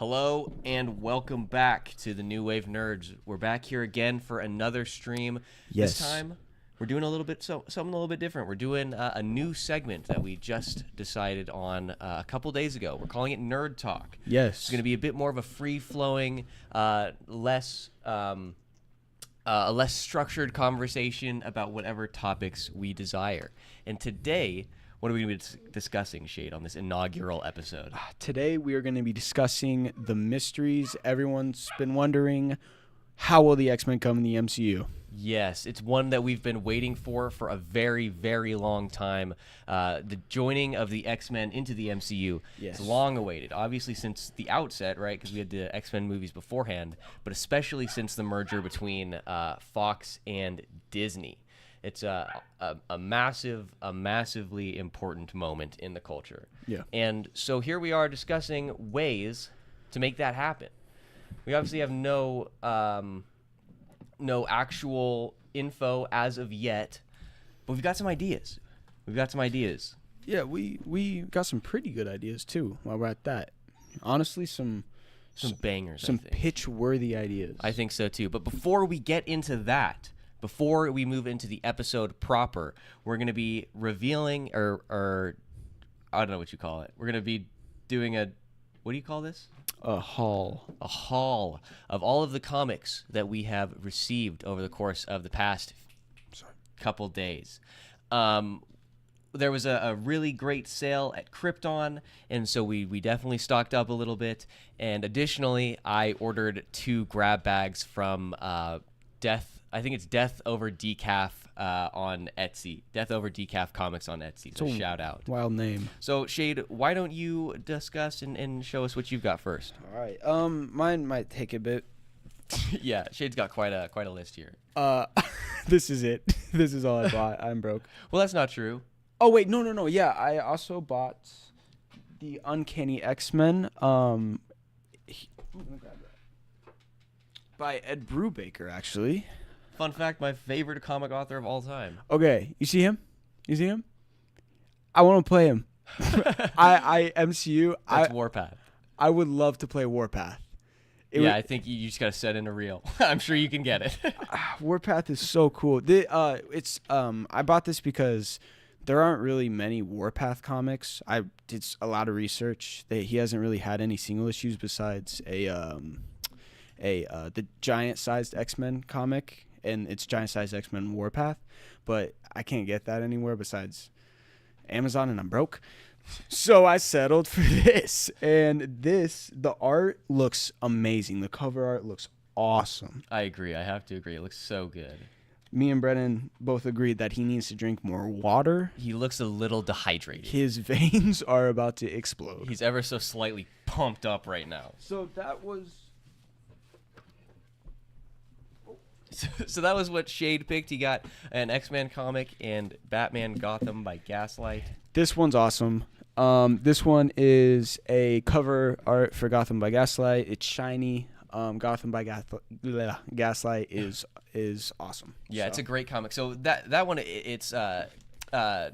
Hello and welcome back to the New Wave Nerds. We're back here again for another stream. Yes. This time we're doing something a little bit different. We're doing a new segment that we just decided on a couple days ago. We're calling it Nerd Talk. Yes. It's going to be a bit more of a free-flowing, a less structured conversation about whatever topics we desire. And today, what are we going to be discussing, Shade, on this inaugural episode? Today we are going to be discussing the mysteries everyone's been wondering. How will the X-Men come in the MCU? Yes, it's one that we've been waiting for a very, very long time. The joining of the X-Men into the MCU Yes. is long awaited. Obviously, since the outset, right? Because we had the X-Men movies beforehand, but especially since the merger between Fox and Disney. It's a massively important moment in the culture. Yeah. And so here we are discussing ways to make that happen. We obviously have no actual info as of yet, but we've got some ideas. Yeah, we got some pretty good ideas too while we're at that. Honestly, some Bangers, some I think. pitch-worthy ideas. I think so too. But before we get into that, before we move into the episode proper, we're going to be revealing, or I don't know what you call it. We're going to be doing what do you call this? A haul. A haul of all of the comics that we have received over the course of the past couple days. There was a really great sale at Krypton, and so we definitely stocked up a little bit. And additionally, I ordered 2 grab bags from I think it's Death Over Decaf on Etsy. Death Over Decaf Comics on Etsy. So shout out. Wild name. So Shade, why don't you discuss and show us what you've got first? All right. Mine might take a bit. Yeah, Shade's got quite a list here. This is it. This is all I bought. I'm broke. Well, that's not true. Oh wait, no. Yeah, I also bought the Uncanny X-Men. Let me grab that. By Ed Brubaker, actually. Fun fact, my favorite comic author of all time. Okay, you see him? I want to play him. MCU. That's Warpath. I would love to play Warpath. I think you just got to set in a reel. I'm sure you can get it. Warpath is so cool. I bought this because there aren't really many Warpath comics. I did a lot of research. He hasn't really had any single issues besides the giant-sized X-Men comic, and it's giant-sized X-Men Warpath, but I can't get that anywhere besides Amazon, and I'm broke. So I settled for this, and the art looks amazing. The cover art looks awesome. I agree. I have to agree. It looks so good. Me and Brennan both agreed that he needs to drink more water. He looks a little dehydrated. His veins are about to explode. He's ever so slightly pumped up right now. So that was... So that was what Shade picked. He got an X-Men comic and Batman Gotham by Gaslight. This one's awesome. This one is a cover art for Gotham by Gaslight. It's shiny. Gotham by Gaslight is awesome. Yeah, it's a great comic. So that one, it's what am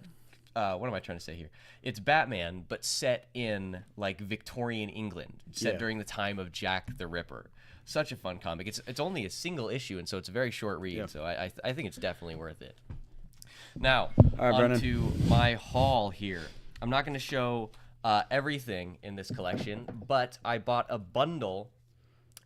I trying to say here? It's Batman, but set in like Victorian England, during the time of Jack the Ripper. Such a fun comic. It's only a single issue, and so it's a very short read. Yep. So I think it's definitely worth it. Now, All right, on to my haul here. I'm not going to show everything in this collection, but I bought a bundle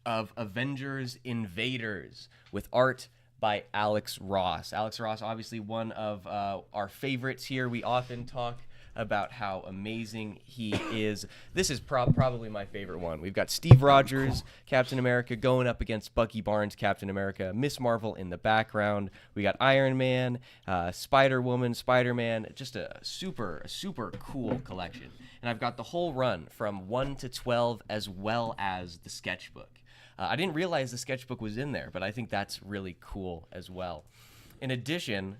of Avengers Invaders with art by Alex Ross. Alex Ross, obviously one of our favorites here. We often talk about how amazing he is. This is probably my favorite one. We've got Steve Rogers, Captain America, going up against Bucky Barnes, Captain America, Miss Marvel in the background. We got Iron Man, Spider-Woman, Spider-Man, just a super cool collection. And I've got the whole run from 1 to 12 as well as the sketchbook. I didn't realize the sketchbook was in there, but I think that's really cool as well. In addition,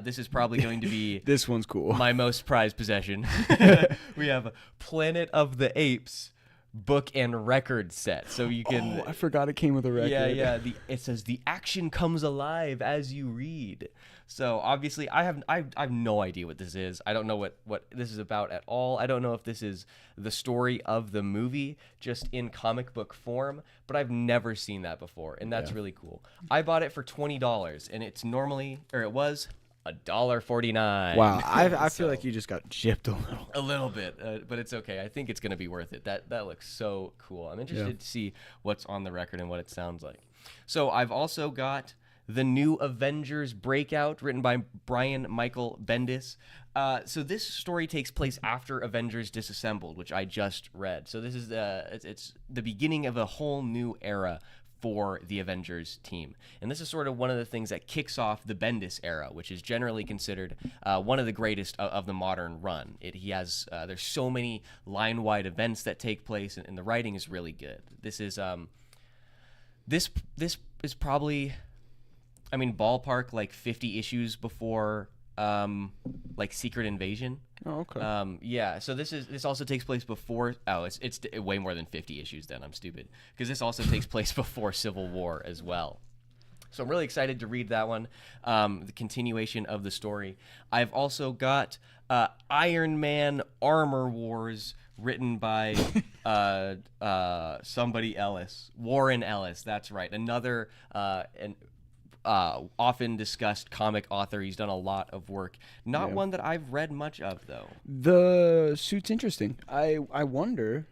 this is probably going to be this one's cool. My most prized possession. We have Planet of the Apes book and record set, so you can. Oh, I forgot it came with a record. Yeah. It says the action comes alive as you read. So obviously, I have no idea what this is. I don't know what this is about at all. I don't know if this is the story of the movie just in comic book form. But I've never seen that before, and that's really cool. I bought it for $20, and it was $1.49. Wow, I feel like you just got gypped a little. A little bit, but it's okay. I think it's gonna be worth it. That looks so cool. I'm interested to see what's on the record and what it sounds like. So I've also got the New Avengers Breakout, written by Brian Michael Bendis. So this story takes place after Avengers Disassembled, which I just read. So this is it's the beginning of a whole new era for the Avengers team. And this is sort of one of the things that kicks off the Bendis era, which is generally considered one of the greatest of the modern run. There's so many line-wide events that take place, and the writing is really good. This is probably, I mean, ballpark like 50 issues before like Secret Invasion. Oh, okay. Yeah, so this also takes place before. Oh, it's way more than 50 issues. Then I'm stupid, because this also takes place before Civil War as well. So I'm really excited to read that one, the continuation of the story. I've also got Iron Man Armor Wars, written by somebody Ellis, Warren Ellis. That's right, another often discussed comic author. He's done a lot of work. Not one that I've read much of, though. The suit's interesting. I wonder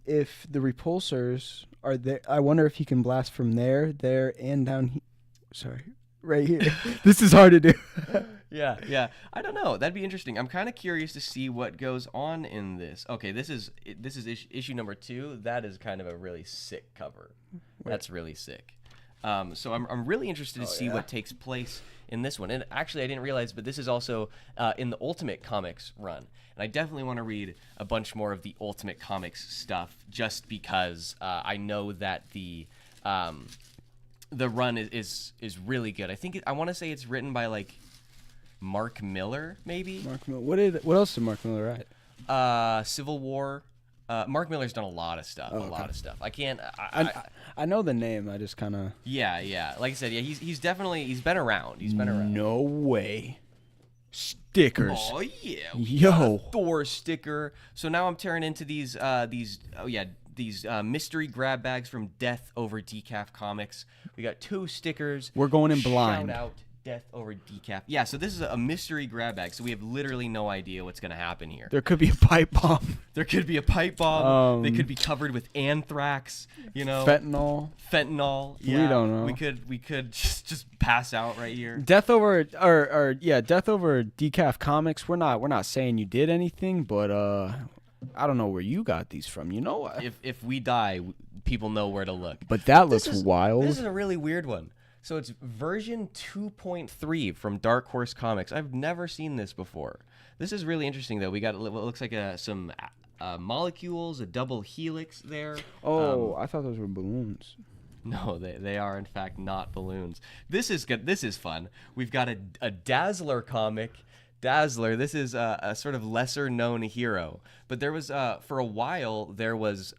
if the repulsors are there. I wonder if he can blast from there, and down here. Sorry, right here. This is hard to do. Yeah. I don't know. That'd be interesting. I'm kind of curious to see what goes on in this. Okay, this is issue number 2. That is kind of a really sick cover. That's really sick. So I'm really interested to see what takes place in this one. And actually, I didn't realize, but this is also in the Ultimate Comics run. And I definitely want to read a bunch more of the Ultimate Comics stuff, just because I know that the run is really good. I want to say it's written by like Mark Miller, maybe. Mark Miller. What else did Mark Miller write? Civil War. Mark Miller's done a lot of stuff. I can't. I know the name. I just kind of. Yeah. Like I said, he's been around. No way. Stickers. Oh yeah. Yo. Thor sticker. So now I'm tearing into these mystery grab bags from Death Over Decaf Comics. We got 2 stickers. We're going in blind. Shout out Death Over Decaf. Yeah, so this is a mystery grab bag, so we have literally no idea what's going to happen here. There could be a pipe bomb. They could be covered with anthrax, Fentanyl. Yeah, we don't know. We could just pass out right here. Death Over Decaf Comics. We're not saying you did anything, but I don't know where you got these from. You know what? If we die, people know where to look. But that looks wild. This is a really weird one. So it's version 2.3 from Dark Horse Comics. I've never seen this before. This is really interesting, though. We got what looks like some molecules, a double helix there. Oh, I thought those were balloons. No, they are, in fact, not balloons. This is good. This is fun. We've got a Dazzler comic. Dazzler, this is a sort of lesser-known hero. But there was, for a while, there was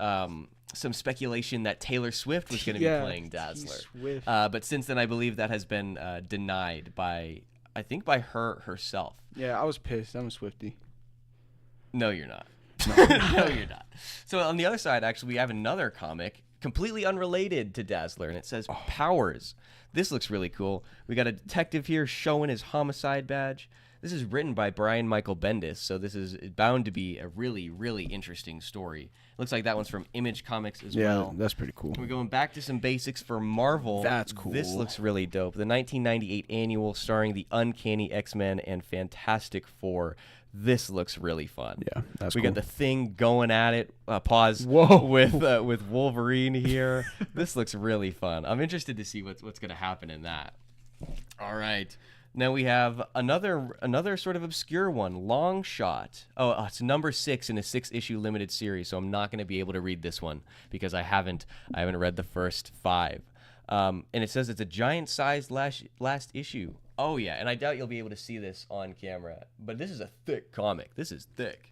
some speculation that Taylor Swift was going to be playing Dazzler. But since then, I believe that has been denied by her herself. Yeah, I was pissed. I'm a Swiftie. No, you're not. No, you're not. So on the other side, actually, we have another comic completely unrelated to Dazzler, and it says Powers. This looks really cool. We got a detective here showing his homicide badge. This is written by Brian Michael Bendis, so this is bound to be a really, really interesting story. Looks like that one's from Image Comics as well. Yeah, that's pretty cool. We're going back to some basics for Marvel. That's cool. This looks really dope. The 1998 annual starring the Uncanny X-Men and Fantastic Four. This looks really fun. Yeah, that's cool. We got the Thing going at it. Whoa. With Wolverine here. This looks really fun. I'm interested to see what's going to happen in that. All right. Now we have another sort of obscure one, Long Shot. Oh, it's number 6 in a 6-issue limited series, so I'm not going to be able to read this one because I haven't read the first 5. And it says it's a giant-sized last issue. Oh yeah, and I doubt you'll be able to see this on camera, but this is a thick comic. This is thick.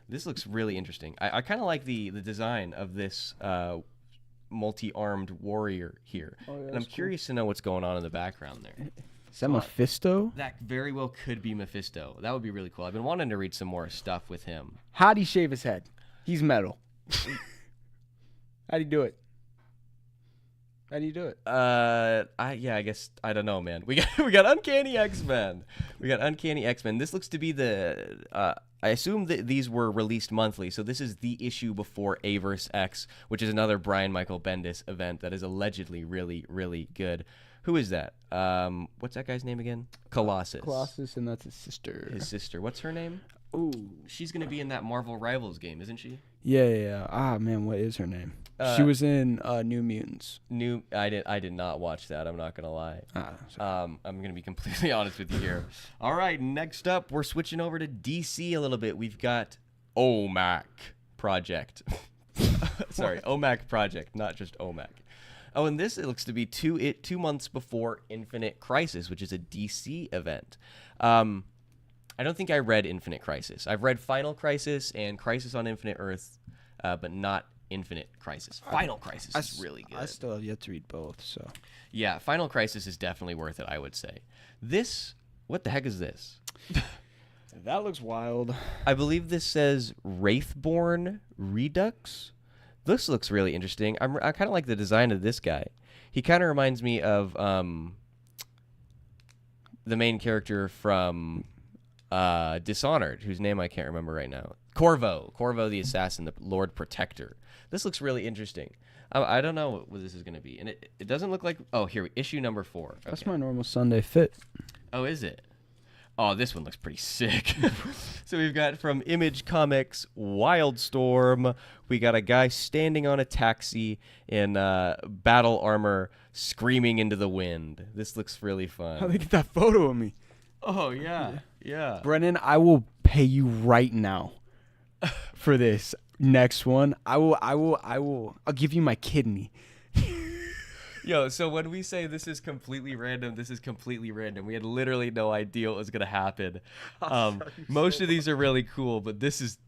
This looks really interesting. I kind of like the design of this multi-armed warrior here. Oh, yeah, and I'm curious to know what's going on in the background there. Is that Mephisto? That very well could be Mephisto. That would be really cool. I've been wanting to read some more stuff with him. How'd he shave his head? He's metal. How'd he do it? How do you do it? I guess I don't know, man. We got Uncanny X-Men. We got Uncanny X-Men. This looks to be the I assume that these were released monthly, so this is the issue before Averse X, which is another Brian Michael Bendis event that is allegedly really, really good. Who is that? What's that guy's name again? Colossus. Colossus, and that's his sister. His sister. What's her name? Ooh. She's gonna be in that Marvel Rivals game, isn't she? Yeah. Ah, man, what is her name? She was in New Mutants. I did not watch that. I'm not gonna lie. Sorry. I'm gonna be completely honest with you here. All right, next up, we're switching over to DC a little bit. We've got OMAC Project. Sorry, OMAC Project, not just OMAC. Oh, and this it looks to be 2 months before Infinite Crisis, which is a DC event. I don't think I read Infinite Crisis. I've read Final Crisis and Crisis on Infinite Earth, but not Infinite Crisis. Final Crisis is really good. I still have yet to read both, so. Yeah, Final Crisis is definitely worth it, I would say. What the heck is this? That looks wild. I believe this says Wraithborn Redux. This looks really interesting. I kind of like the design of this guy. He kind of reminds me of the main character from Dishonored, whose name I can't remember right now. Corvo the assassin, the Lord Protector. This looks really interesting. I don't know what this is going to be. And it doesn't look like... Oh, here, issue number 4. Okay. That's my normal Sunday fit. Oh, is it? Oh, this one looks pretty sick. So we've got from Image Comics, Wildstorm. We got a guy standing on a taxi in battle armor screaming into the wind. This looks really fun. How'd they get that photo of me? Oh, yeah. Brennan, I will pay you right now for this next one. I'll give you my kidney. Yo, so when we say this is completely random, we had literally no idea what was gonna happen. Most of these are really cool, but this is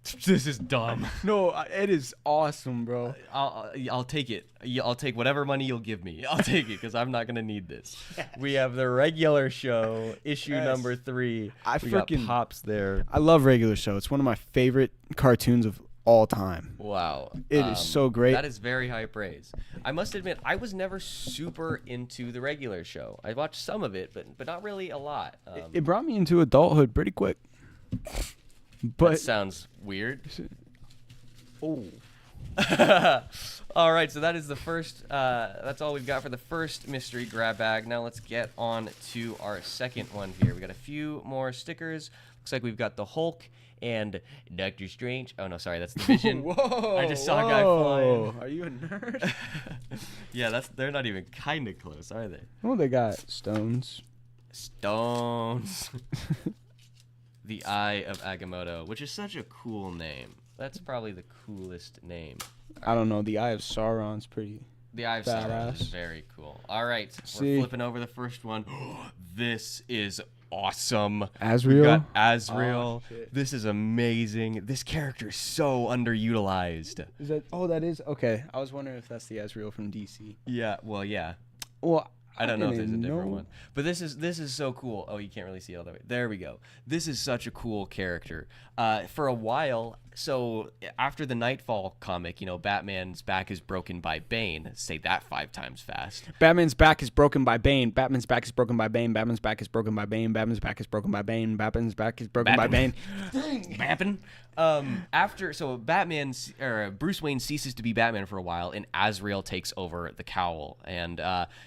dumb. No, it is awesome, bro. I'll take it. I'll take whatever money you'll give me. I'll take it because I'm not gonna need this. Yes. We have the regular show, issue number 3. We got Pops there. I love Regular Show. It's one of my favorite cartoons of all time. Wow. It is so great. That is very high praise. I must admit, I was never super into the Regular Show. I watched some of it, but not really a lot. It brought me into adulthood pretty quick. But that sounds weird. Oh. All right, so that is the first. That's all we've got for the first mystery grab bag. Now let's get on to our second one here. We got a few more stickers. Looks like we've got the Hulk and Doctor Strange. Oh no, sorry, that's the Vision. Whoa! I just saw a guy flying. Are you a nerd? Yeah, they're not even kind of close, are they? Oh, they got stones. Stones. The Eye of Agamotto, which is such a cool name. That's probably the coolest name. I don't know. The Eye of Sauron's pretty. The Eye of Sauron is very cool. All right, we're flipping over the first one. This is awesome. Azrael? We've got Azrael. Oh, this is amazing. This character is so underutilized. Is that? Oh, that is? Okay. I was wondering if that's the Azrael from DC. Yeah, well, yeah. Well, I don't know if there's a different one. But this is so cool. Oh, you can't really see it all the way. There we go. This is such a cool character. For a while, so after the Nightfall comic, Batman's back is broken by Bane. Say that 5 times fast. Batman's back is broken by Bane. Batman's back is broken by Bane. Batman's back is broken by Bane. Batman's back is broken by Bane. Batman's back is broken by Bane. Bappin'. Bruce Wayne ceases to be Batman for a while, and Azrael takes over the cowl. And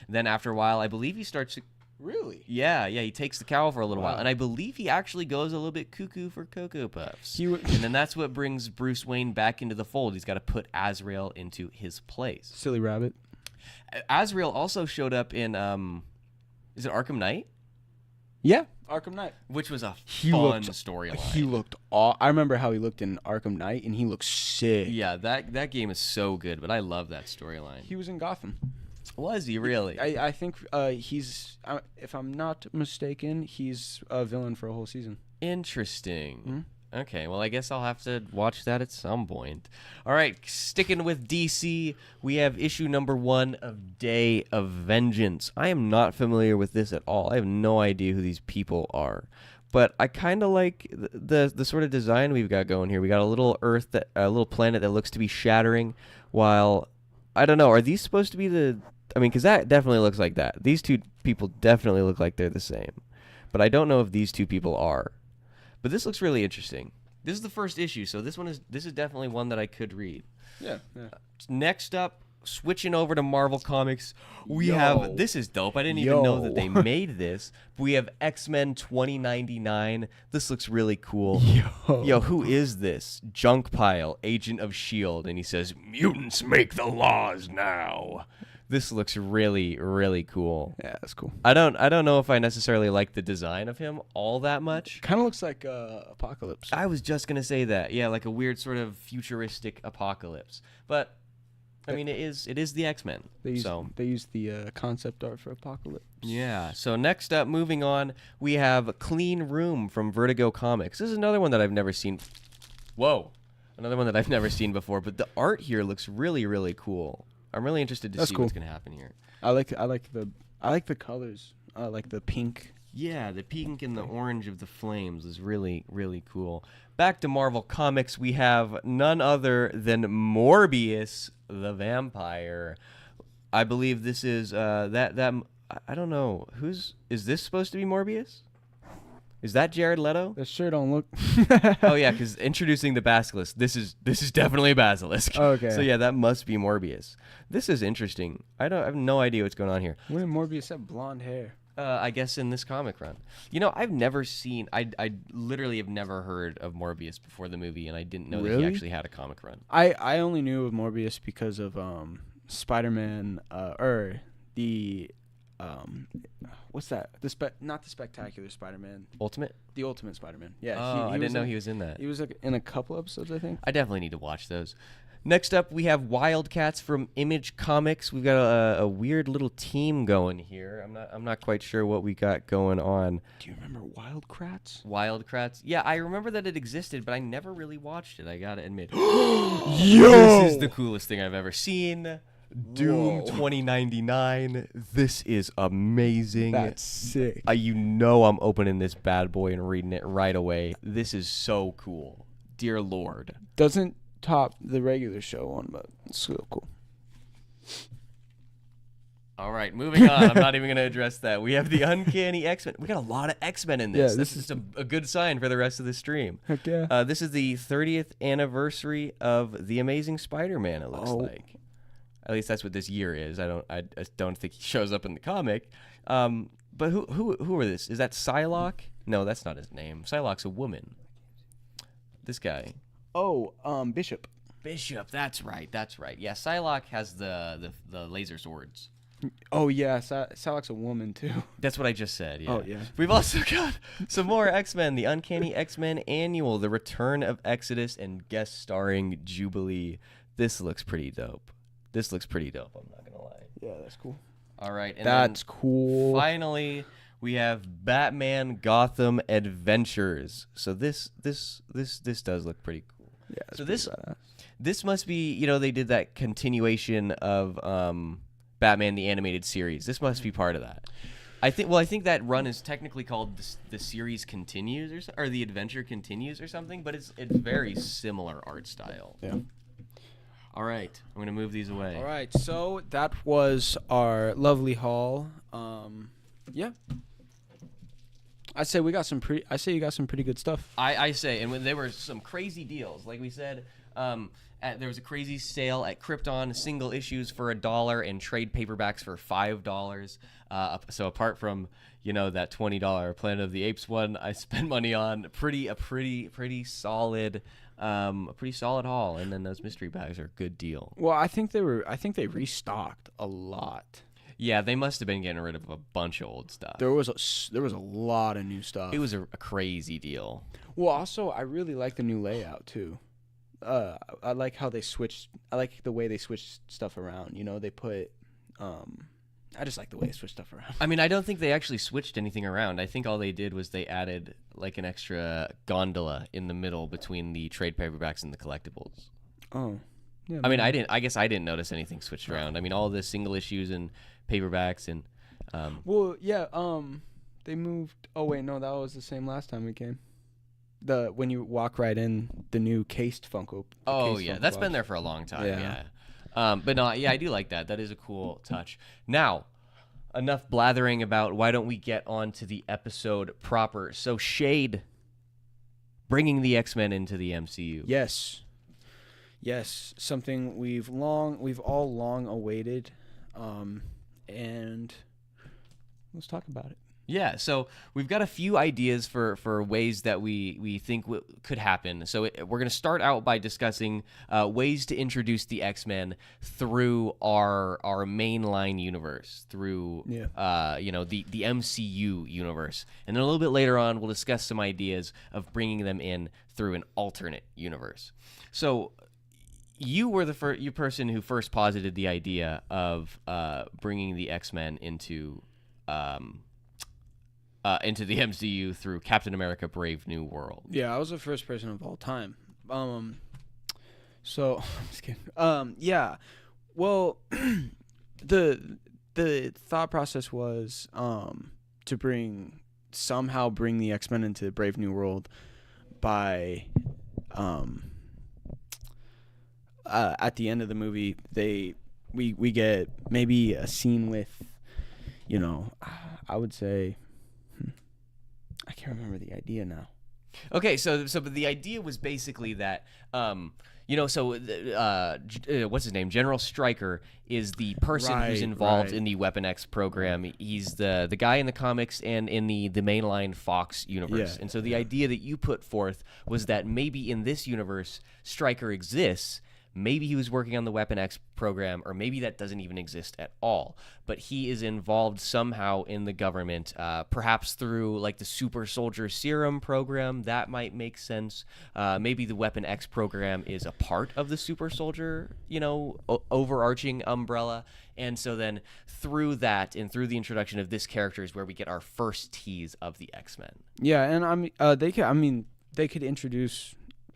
then after a while, I believe he starts to... Really? Yeah, he takes the cowl for a little while. And I believe he actually goes a little bit cuckoo for Cocoa Puffs. And then that's what brings Bruce Wayne back into the fold. He's got to put Azrael into his place. Silly rabbit. Azrael also showed up in, is it Arkham Knight? Yeah, Arkham Knight. Which was a fun storyline. He looked I remember how he looked in Arkham Knight, and he looked sick. Yeah, that game is so good, but I love that storyline. He was in Gotham. Was he really? I think he's, if I'm not mistaken, he's a villain for a whole season. Interesting. Okay, well, I guess I'll have to watch that at some point. All right, sticking with DC, we have issue number 1 of Day of Vengeance. I am not familiar with this at all. I have no idea who these people are. But I kind of like the sort of design we've got going here. We got a little a little planet that looks to be shattering, while, I don't know, are these supposed to be because that definitely looks like that. These two people definitely look like they're the same. But I don't know if these two people are. But this looks really interesting. This is the first issue, so this is definitely one that I could read. Yeah. Next up, switching over to Marvel Comics, we have, this is dope. I didn't even know that they made this. We have X-Men 2099. This looks really cool. Yo, who is this? Junk Pile, Agent of S.H.I.E.L.D. And he says, "Mutants make the laws now." This looks really, really cool. Yeah, that's cool. I don't know if I necessarily like the design of him all that much. Kind of looks like Apocalypse. I was just gonna say that. Yeah, like a weird sort of futuristic Apocalypse. But I mean, it is the X-Men. They used the concept art for Apocalypse. Yeah. So next up, moving on, we have Clean Room from Vertigo Comics. This is another one that I've never seen. Whoa, another one that I've never seen before. But the art here looks really, really cool. I'm really interested to see what's gonna happen here. I like the colors. I like the pink. Yeah, the pink and the orange of the flames is really, really cool. Back to Marvel Comics, we have none other than Morbius the Vampire. I believe this is I don't know is this supposed to be Morbius? Is that Jared Leto? That sure don't look. Oh yeah, because introducing the basilisk. This is definitely a basilisk. Okay. So yeah, that must be Morbius. This is interesting. I have no idea what's going on here. When did Morbius have blonde hair? I guess in this comic run. I've never seen. I literally have never heard of Morbius before the movie, and I didn't know that he actually had a comic run. I only knew of Morbius because of Spider-Man or the what's that? Not the Spectacular Spider-Man. Ultimate? The Ultimate Spider-Man. Yeah. Oh, I didn't know he was in that. He was in a couple episodes, I think. I definitely need to watch those. Next up, we have Wildcats from Image Comics. We've got a weird little team going here. I'm not quite sure what we got going on. Do you remember Wildcrats? Wildcrats? Yeah, I remember that it existed, but I never really watched it. I gotta admit. Yo! This is the coolest thing I've ever seen. Doom 2099. This is amazing. That's sick. I'm opening this bad boy and reading it right away. This is so cool. Dear Lord. Doesn't top the regular show one, but it's still cool. All right, moving on. I'm not even going to address that. We have the Uncanny X-Men. We got a lot of X-Men in this. Yeah, this is a good sign for the rest of the stream. Heck yeah. This is the 30th anniversary of The Amazing Spider-Man, it looks like. At least that's what this year is. I don't think he shows up in the comic. But who are this? Is that Psylocke? No, that's not his name. Psylocke's a woman. This guy. Oh, Bishop. Bishop, that's right. Yeah, Psylocke has the laser swords. Oh yeah, Psylocke's a woman too. That's what I just said. Yeah. Oh yeah. We've also got some more X-Men. The Uncanny X-Men Annual, The Return of Exodus, and guest starring Jubilee. This looks pretty dope. I'm not gonna lie. Yeah, that's cool. All right. And that's cool. Finally, we have Batman Gotham Adventures. So this does look pretty cool. Yeah. So this must be, they did that continuation of Batman the Animated Series. This must be part of that. I think that run is technically called the series continues or the adventure continues or something, but it's very similar art style. Yeah. All right, I'm going to move these away. All right, so that was our lovely haul. Yeah. I say you got some pretty good stuff. I say, and when there were some crazy deals, like we said, there was a crazy sale at Krypton, single issues for $1 and trade paperbacks for $5. So apart from that $20 Planet of the Apes one, I spent money on a pretty solid haul, and then those mystery bags are a good deal. Well, I think they restocked a lot. Yeah, they must have been getting rid of a bunch of old stuff. There was a lot of new stuff. It was a crazy deal. Well, also I really like the new layout too. I like how they switched. I like the way they switched stuff around. They put I just like the way they switch stuff around. I mean, I don't think they actually switched anything around. I think all they did was they added like an extra gondola in the middle between the trade paperbacks and the collectibles. Oh, yeah. I mean, I guess I didn't notice anything switched around. I mean, all the single issues and paperbacks and. Well, yeah. They moved. Oh wait, no, that was the same last time we came. When you walk right in, the new cased Funko. Oh cased yeah, Funko that's Pops. been there for a long time. Yeah. But no, yeah, I do like that. That is a cool touch. Now, enough blathering about. Why don't we get on to the episode proper? So Shade, bringing the X-Men into the MCU. Yes, something we've all long awaited, and let's talk about it. Yeah, so we've got a few ideas for ways that we think could happen. So we're going to start out by discussing ways to introduce the X-Men through our mainline universe, through the MCU universe, and then a little bit later on we'll discuss some ideas of bringing them in through an alternate universe. So you were the person who first posited the idea of bringing the X-Men into the MCU through Captain America: Brave New World. Yeah, I was the first person of all time. So I'm just kidding. Yeah. Well, the thought process was to somehow bring the X-Men into Brave New World by at the end of the movie we get maybe a scene with, I would say. I can't remember the idea now. Okay, so but the idea was basically that, what's his name? General Stryker is the person who's involved in the Weapon X program. He's the guy in the comics and in the mainline Fox universe. And so the idea that you put forth was that maybe in this universe, Stryker exists. Maybe he was working on the Weapon X program, or maybe that doesn't even exist at all. But he is involved somehow in the government, perhaps through like the Super Soldier Serum program. That might make sense. Maybe the Weapon X program is a part of the Super Soldier, overarching umbrella. And so then through that and through the introduction of this character is where we get our first tease of the X-Men. Yeah, and they could introduce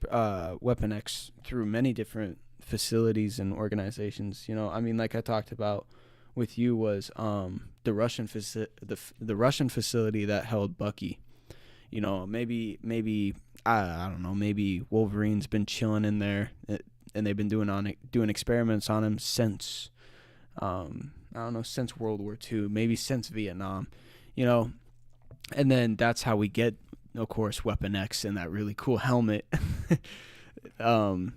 Weapon X through many different facilities and organizations. Like I talked about with you was the Russian facility that held Bucky. Maybe I don't know, maybe Wolverine's been chilling in there and they've been doing experiments on him since since World War II, maybe since Vietnam, and then that's how we get, of course, Weapon X and that really cool helmet. That'd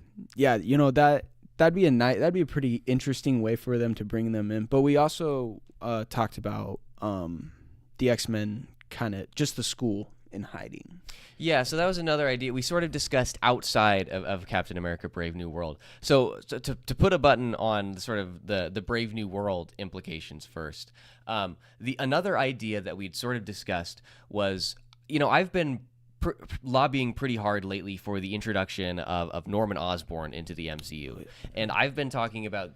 be a pretty interesting way for them to bring them in. But we also talked about the X-Men, kind of just the school in hiding. Yeah, so that was another idea we sort of discussed outside of Captain America: Brave New World. So to put a button on sort of the Brave New World implications first, another idea that we'd sort of discussed was, I've been lobbying pretty hard lately for the introduction of Norman Osborn into the MCU. And I've been talking about,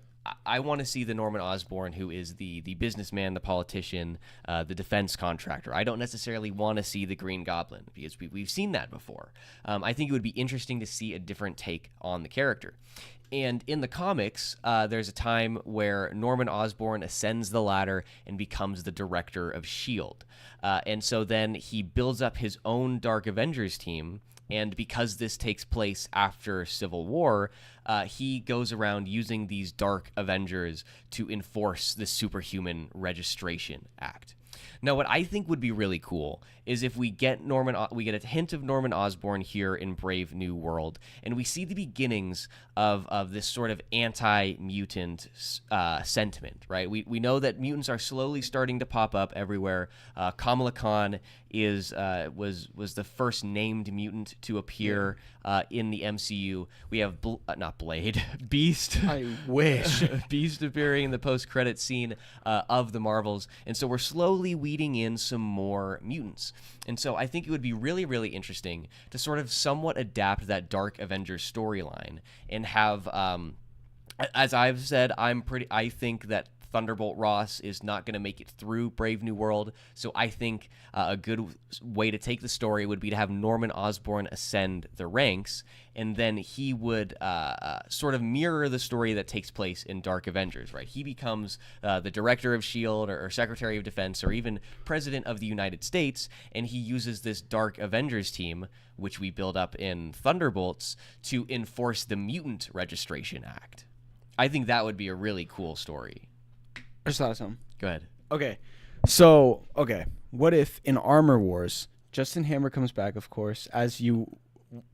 I want to see the Norman Osborn who is the businessman, the politician, the defense contractor. I don't necessarily want to see the Green Goblin because we've seen that before. I think it would be interesting to see a different take on the character. And in the comics, there's a time where Norman Osborn ascends the ladder and becomes the director of S.H.I.E.L.D. And so then he builds up his own Dark Avengers team. And because this takes place after Civil War, he goes around using these Dark Avengers to enforce the Superhuman Registration Act. Now, what I think would be really cool is if we get a hint of Norman Osborn here in Brave New World, and we see the beginnings of this sort of anti-mutant sentiment, right? We know that mutants are slowly starting to pop up everywhere. Kamala Khan was the first named mutant to appear in the MCU. We have not Blade, Beast. I wish. Beast appearing in the post-credit scene of the Marvels, and so we're slowly weeding in some more mutants. And so I think it would be really, really interesting to sort of somewhat adapt that Dark Avengers storyline and have, as I've said, I think that Thunderbolt Ross is not going to make it through Brave New World. So I think a good way to take the story would be to have Norman Osborn ascend the ranks, and then he would sort of mirror the story that takes place in Dark Avengers, right? He becomes the director of S.H.I.E.L.D. or Secretary of Defense or even President of the United States, and he uses this Dark Avengers team, which we build up in Thunderbolts, to enforce the Mutant Registration Act. I think that would be a really cool story. I just thought of something. Go ahead. Okay. So, what if in Armor Wars, Justin Hammer comes back, of course, as we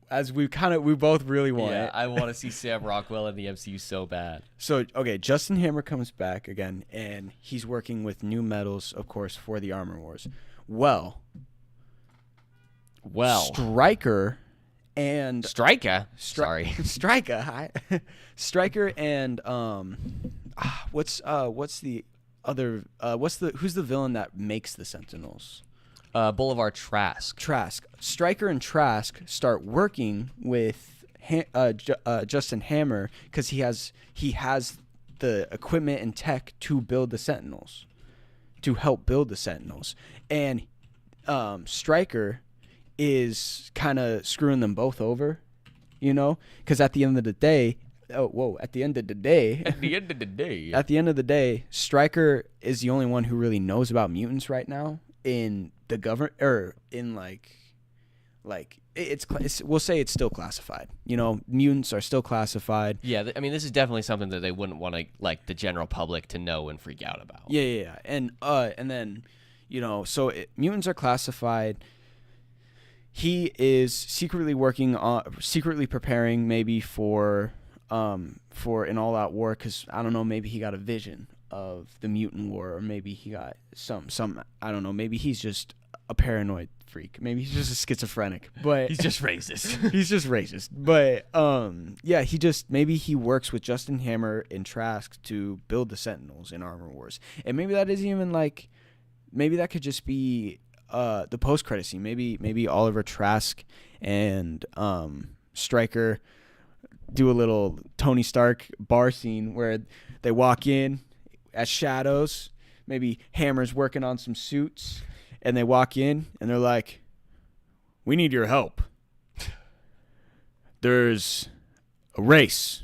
both really want it. I want to see Sam Rockwell in the MCU so bad. So, Justin Hammer comes back again, and he's working with new metals, of course, for the Armor Wars. Well, Stryker and Stryker and who's the villain that makes the Sentinels? Boulevard Trask. Stryker and Trask start working with Justin Hammer because he has the equipment and tech to build the Sentinels, to help build the Sentinels, and Stryker is kind of screwing them both over, because at the end of the day, Stryker is the only one who really knows about mutants right now in the government, or in like it's we'll say it's still classified. Mutants are still classified. Yeah, I mean, this is definitely something that they wouldn't want to the general public to know and freak out about. Yeah, and then so mutants are classified. He is secretly preparing maybe for an all-out war, because I don't know, maybe he got a vision of the mutant war, or maybe he got some I don't know, maybe he's just a paranoid freak, maybe he's just a schizophrenic, but he's just racist. But maybe he works with Justin Hammer and Trask to build the Sentinels in Armor Wars, and maybe that isn't even maybe that could just be the post-credit scene. Maybe Oliver Trask and Stryker do a little Tony Stark bar scene where they walk in as shadows. Maybe Hammer's working on some suits, and they walk in and they're like, "We need your help. There's a race,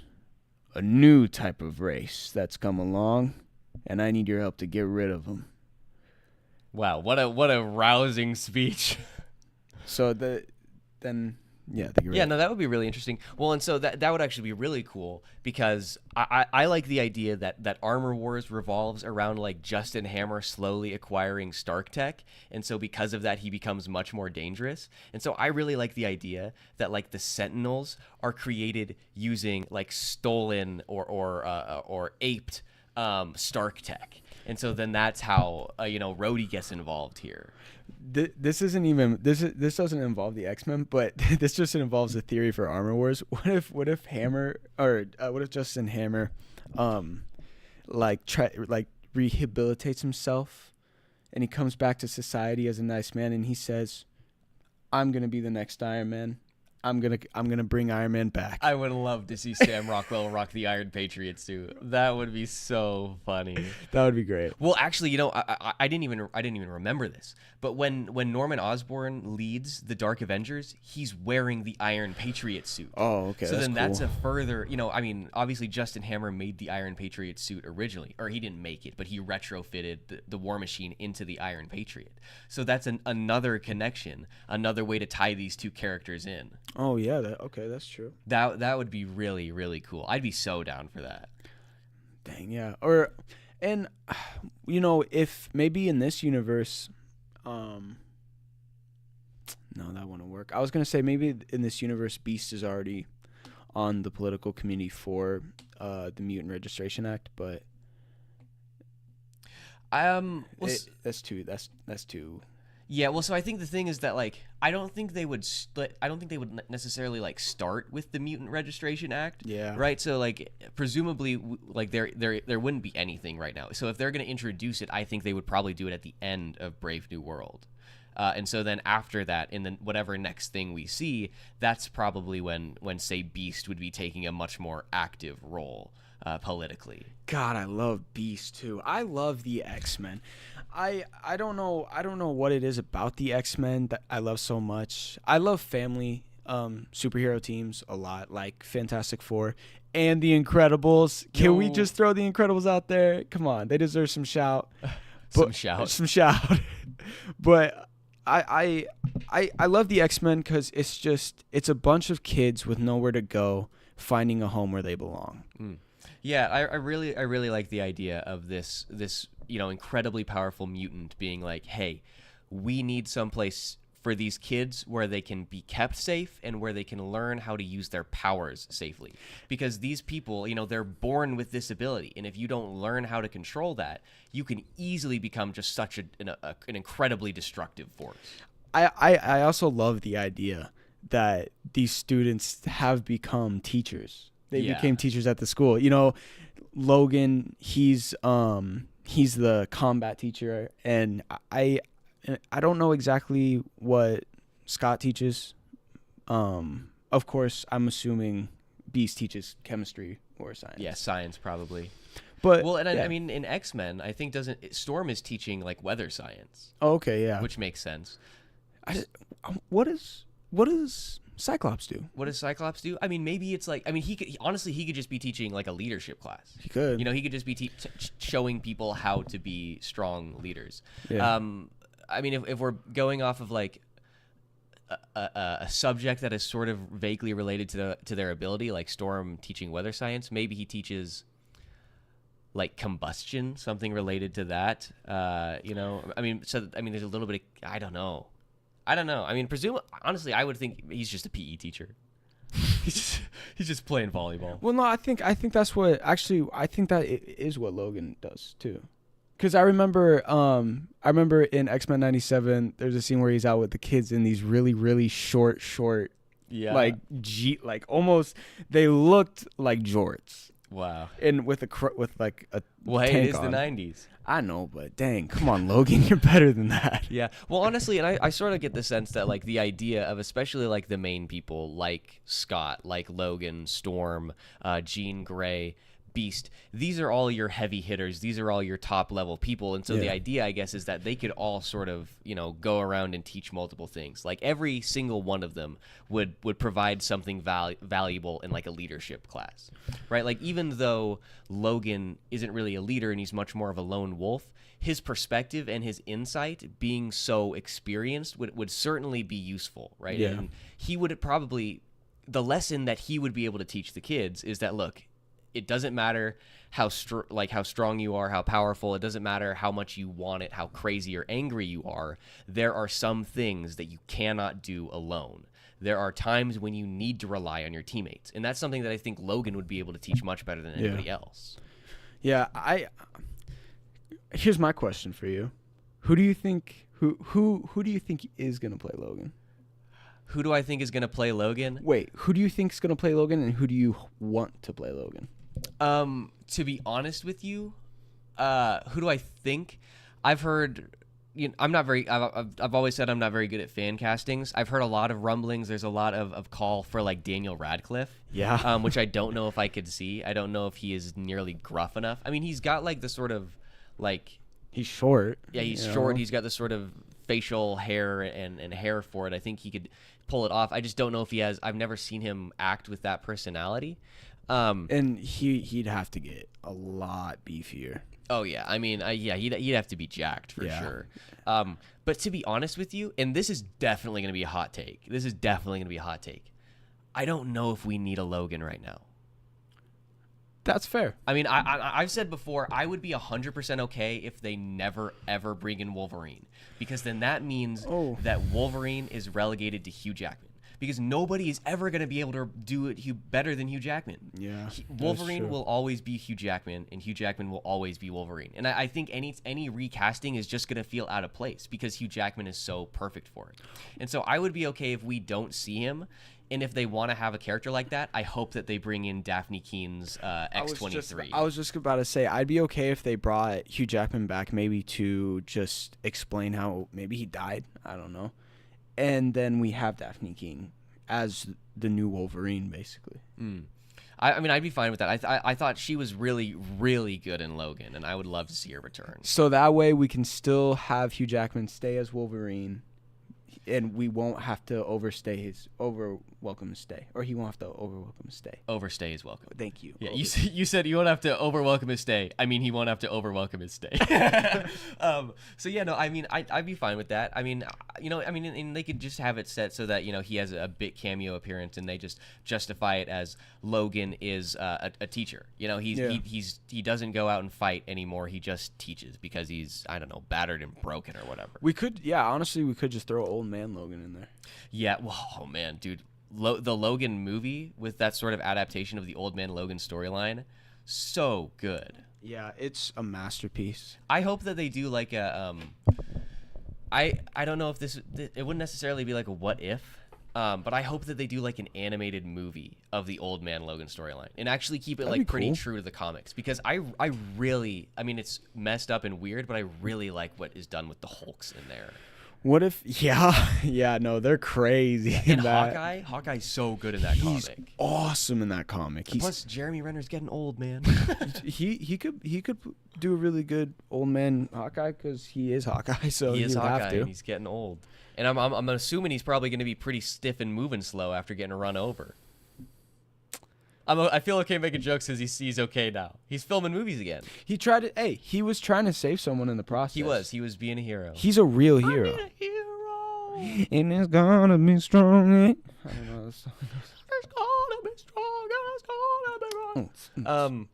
a new type of race that's come along, and I need your help to get rid of them." Wow, what a rousing speech. So no, that would be really interesting. Well, and so that would actually be really cool, because I like the idea that Armor Wars revolves around Justin Hammer slowly acquiring Stark tech, and so because of that he becomes much more dangerous. And so I really like the idea that the Sentinels are created using stolen or aped Stark tech. And so then that's how Rhodey gets involved here. This doesn't involve the X-Men, but this just involves a theory for Armor Wars. What if Justin Hammer rehabilitates himself, and he comes back to society as a nice man, and he says, "I'm gonna be the next Iron Man. I'm gonna bring Iron Man back." I would love to see Sam Rockwell rock the Iron Patriot suit. That would be so funny. That would be great. Well, actually, I didn't even remember this, but when Norman Osborn leads the Dark Avengers, he's wearing the Iron Patriot suit. Oh, okay. So that's a further, obviously Justin Hammer made the Iron Patriot suit originally, or he didn't make it, but he retrofitted the War Machine into the Iron Patriot. So that's another connection, another way to tie these two characters in. Oh yeah, that's true. That would be really, really cool. I'd be so down for that. Dang, yeah. If maybe in this universe, no, that wouldn't work. I was gonna say maybe in this universe, Beast is already on the political committee for the Mutant Registration Act, but that's too. Yeah, well, so I think the thing is that I don't think they would split. I don't think they would necessarily start with the Mutant Registration Act. Yeah. Right. So presumably there wouldn't be anything right now. So if they're going to introduce it, I think they would probably do it at the end of Brave New World. And so then after that, in the whatever next thing we see, that's probably when say Beast would be taking a much more active role. politically. God, I love Beast too. I love the X-Men. I don't know what it is about the X-Men that I love so much. I love family superhero teams a lot, like Fantastic Four and the Incredibles. Can we just throw the Incredibles out there? Come on, they deserve some shout. Some shout. But I love the X-Men because it's a bunch of kids with nowhere to go finding a home where they belong. Yeah, I really like the idea of this incredibly powerful mutant being like, hey, we need someplace for these kids where they can be kept safe and where they can learn how to use their powers safely. Because these people, they're born with this ability, and if you don't learn how to control that, you can easily become just such an incredibly destructive force. I also love the idea that these students have become teachers. They became teachers at the school. Logan, he's the combat teacher, and I don't know exactly what Scott teaches. Of course, I'm assuming Beast teaches chemistry or science. Yeah, science probably. But I mean, in X-Men, I think Storm is teaching like weather science. Oh, okay, yeah, which makes sense. What does Cyclops do? What does Cyclops do? I mean, maybe it's like, I mean, he could just be teaching like a leadership class. He could. He could just be showing people how to be strong leaders. Yeah. I mean, if we're going off of like a subject that is sort of vaguely related to their ability, like Storm teaching weather science, maybe he teaches like combustion, something related to that. I mean, there's a little bit of, I don't know. I mean, honestly, I would think he's just a PE teacher. he's just playing volleyball. Well, no, I think that's what I think that is what Logan does too. Because I remember in X-Men 97, there's a scene where he's out with the kids in these really, really short, like almost, they looked like jorts. Wow. And with like a well, hey, tank it is on. the 90s. I know, but dang, come on, Logan, you're better than that. Yeah. Well, honestly, and I sort of get the sense that like the idea of especially like the main people like Scott, like Logan, Storm, Jean Grey, Beast, these are all your heavy hitters. These are all your top level people. And so the idea, I guess, is that they could all sort of, go around and teach multiple things. Like every single one of them would provide something valuable in like a leadership class, right? Like even though Logan isn't really a leader and he's much more of a lone wolf, his perspective and his insight, being so experienced, would certainly be useful, right? Yeah. And he would probably, the lesson that he would be able to teach the kids is that, look, it doesn't matter how strong you are, how powerful. It doesn't matter how much you want it, how crazy or angry you are. There are some things that you cannot do alone. There are times when you need to rely on your teammates, and that's something that I think Logan would be able to teach much better than anybody else. Yeah, here's my question for you: who do you think is gonna play Logan? Who do I think is gonna play Logan? Wait, who do you think is gonna play Logan, and who do you want to play Logan? To be honest with you, who do I think? I've heard, I'm not very. I've always said I'm not very good at fan castings. I've heard a lot of rumblings. There's a lot of call for like Daniel Radcliffe. Yeah. Which I don't know if I could see. I don't know if he is nearly gruff enough. I mean, he's got like the sort of like. He's short. Yeah, he's short. He's got the sort of facial hair and hair for it. I think he could pull it off. I just don't know if he has. I've never seen him act with that personality. And he'd have to get a lot beefier. Oh yeah, I mean, he'd have to be jacked for sure. But to be honest with you, and this is definitely going to be a hot take. I don't know if we need a Logan right now. That's fair. I mean, I've said before, I would be 100% okay if they never, ever bring in Wolverine. Because then that means that Wolverine is relegated to Hugh Jackman. Because nobody is ever going to be able to do it better than Hugh Jackman. Yeah, Wolverine will always be Hugh Jackman, and Hugh Jackman will always be Wolverine. And I think any recasting is just going to feel out of place because Hugh Jackman is so perfect for it. And so I would be okay if we don't see him. And if they want to have a character like that, I hope that they bring in Daphne Keene's X-23. I was just about to say, I'd be okay if they brought Hugh Jackman back maybe to just explain how maybe he died. I don't know. And then we have Daphne Keene as the new Wolverine, basically. I mean, I'd be fine with that. I thought she was really, really good in Logan, and I would love to see her return. So that way we can still have Hugh Jackman stay as Wolverine, and we won't have to welcome his stay, or he won't have to welcome his stay. Overstay is welcome. Thank you. Yeah, you said you won't have to welcome his stay. I mean, he won't have to welcome his stay. So yeah, no, I mean, I'd be fine with that. I mean, and they could just have it set so that he has a bit cameo appearance, and they just justify it as Logan is a teacher. He doesn't go out and fight anymore. He just teaches because he's, I don't know, battered and broken or whatever. Honestly, we could just throw old man Logan in there. Yeah, oh man, dude. The Logan movie with that sort of adaptation of the Old Man Logan storyline, so good. Yeah, it's a masterpiece. I hope that they do like a I don't know if it wouldn't necessarily be like a what if, but I hope that they do like an animated movie of the Old Man Logan storyline and actually keep it like pretty true to the comics, because I really, I mean, it's messed up and weird, but I really like what is done with the Hulks in there. What if? Yeah, no, they're crazy. And Hawkeye's so good in that He's comic. Awesome in that comic. Plus, Jeremy Renner's getting old, man. he could do a really good old man Hawkeye, because he is Hawkeye. So he is Hawkeye, have to. and he's getting old. And I'm assuming he's probably going to be pretty stiff and moving slow after getting run over. I feel okay making jokes because he's okay now. He's filming movies again. He was trying to save someone in the process. He was being a hero. He's a real hero. I'm a hero. And it's gonna be strong. I don't know this song. It's gonna be strong. It's gonna be wrong.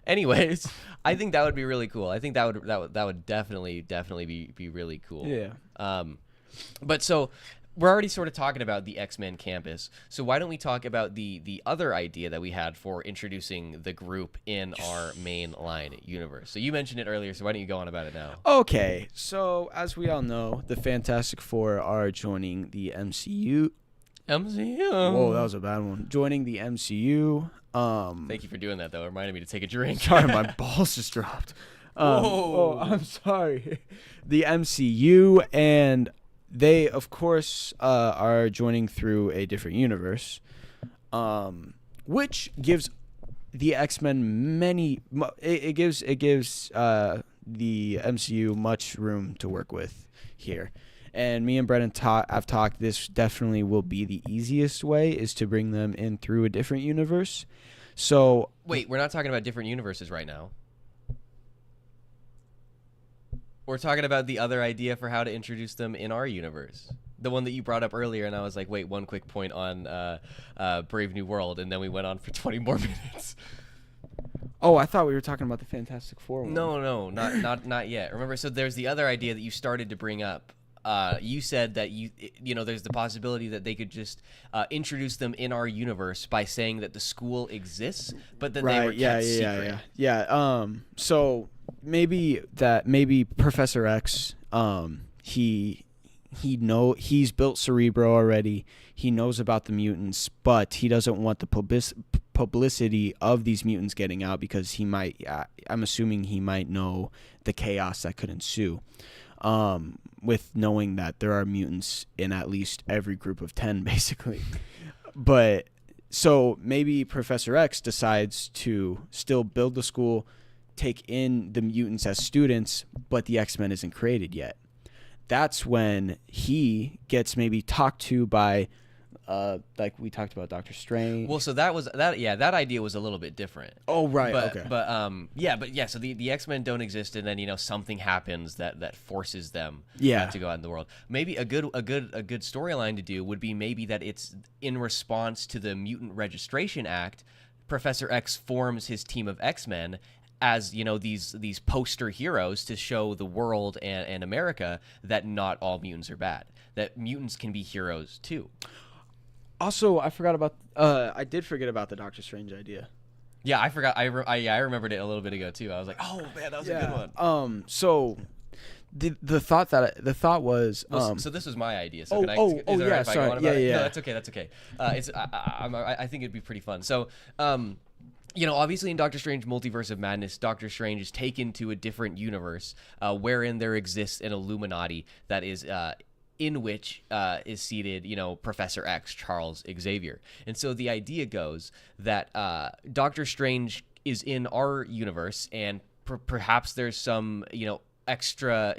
Anyways, I think that would be really cool. I think that would definitely be really cool. Yeah. But so we're already sort of talking about the X-Men campus, so why don't we talk about the other idea that we had for introducing the group in our mainline universe? So you mentioned it earlier, so why don't you go on about it now? Okay, so as we all know, the Fantastic Four are joining the MCU. MCU. Whoa, that was a bad one. Joining the MCU. Thank you for doing that, though. It reminded me to take a drink. Sorry, my balls just dropped. Whoa. Oh, I'm sorry. The MCU, and they, of course, are joining through a different universe, which gives the X-Men it gives the MCU much room to work with here. And me and Brennan have talked, this definitely will be the easiest way, is to bring them in through a different universe. So wait, we're not talking about different universes right now. We're talking about the other idea for how to introduce them in our universe. The one that you brought up earlier, and I was like, wait, one quick point on Brave New World, and then we went on for 20 more minutes. Oh, I thought we were talking about the Fantastic Four one. No, not yet. Remember, so there's the other idea that you started to bring up. You said that there's the possibility that they could just introduce them in our universe by saying that the school exists, but that they were kept secret. Yeah. So maybe Professor X, he's built Cerebro already. He knows about the mutants, but he doesn't want the publicity of these mutants getting out, because I'm assuming he might know the chaos that could ensue. With knowing that there are mutants in at least every group of 10, basically. But so maybe Professor X decides to still build the school, take in the mutants as students, but the X-Men isn't created yet. That's when he gets maybe talked to by, like we talked about, Doctor Strange. Well, so that idea was a little bit different. Oh, right. Okay. So the X-Men don't exist, and then something happens that forces them to go out in the world. Maybe a good storyline to do would be maybe that it's in response to the Mutant Registration Act. Professor X forms his team of X-Men as these poster heroes to show the world and America that not all mutants are bad, that mutants can be heroes too. Also, I did forget about the Doctor Strange idea. Yeah, I forgot. I remembered it a little bit ago too. I was like, oh man, that was a good one. So the thought was. So this was my idea. So sorry. No, that's okay. That's okay. I think it'd be pretty fun. So. Obviously in Doctor Strange Multiverse of Madness, Doctor Strange is taken to a different universe wherein there exists an Illuminati that is in which is seated, Professor X, Charles Xavier. And so the idea goes that Doctor Strange is in our universe, and perhaps there's some,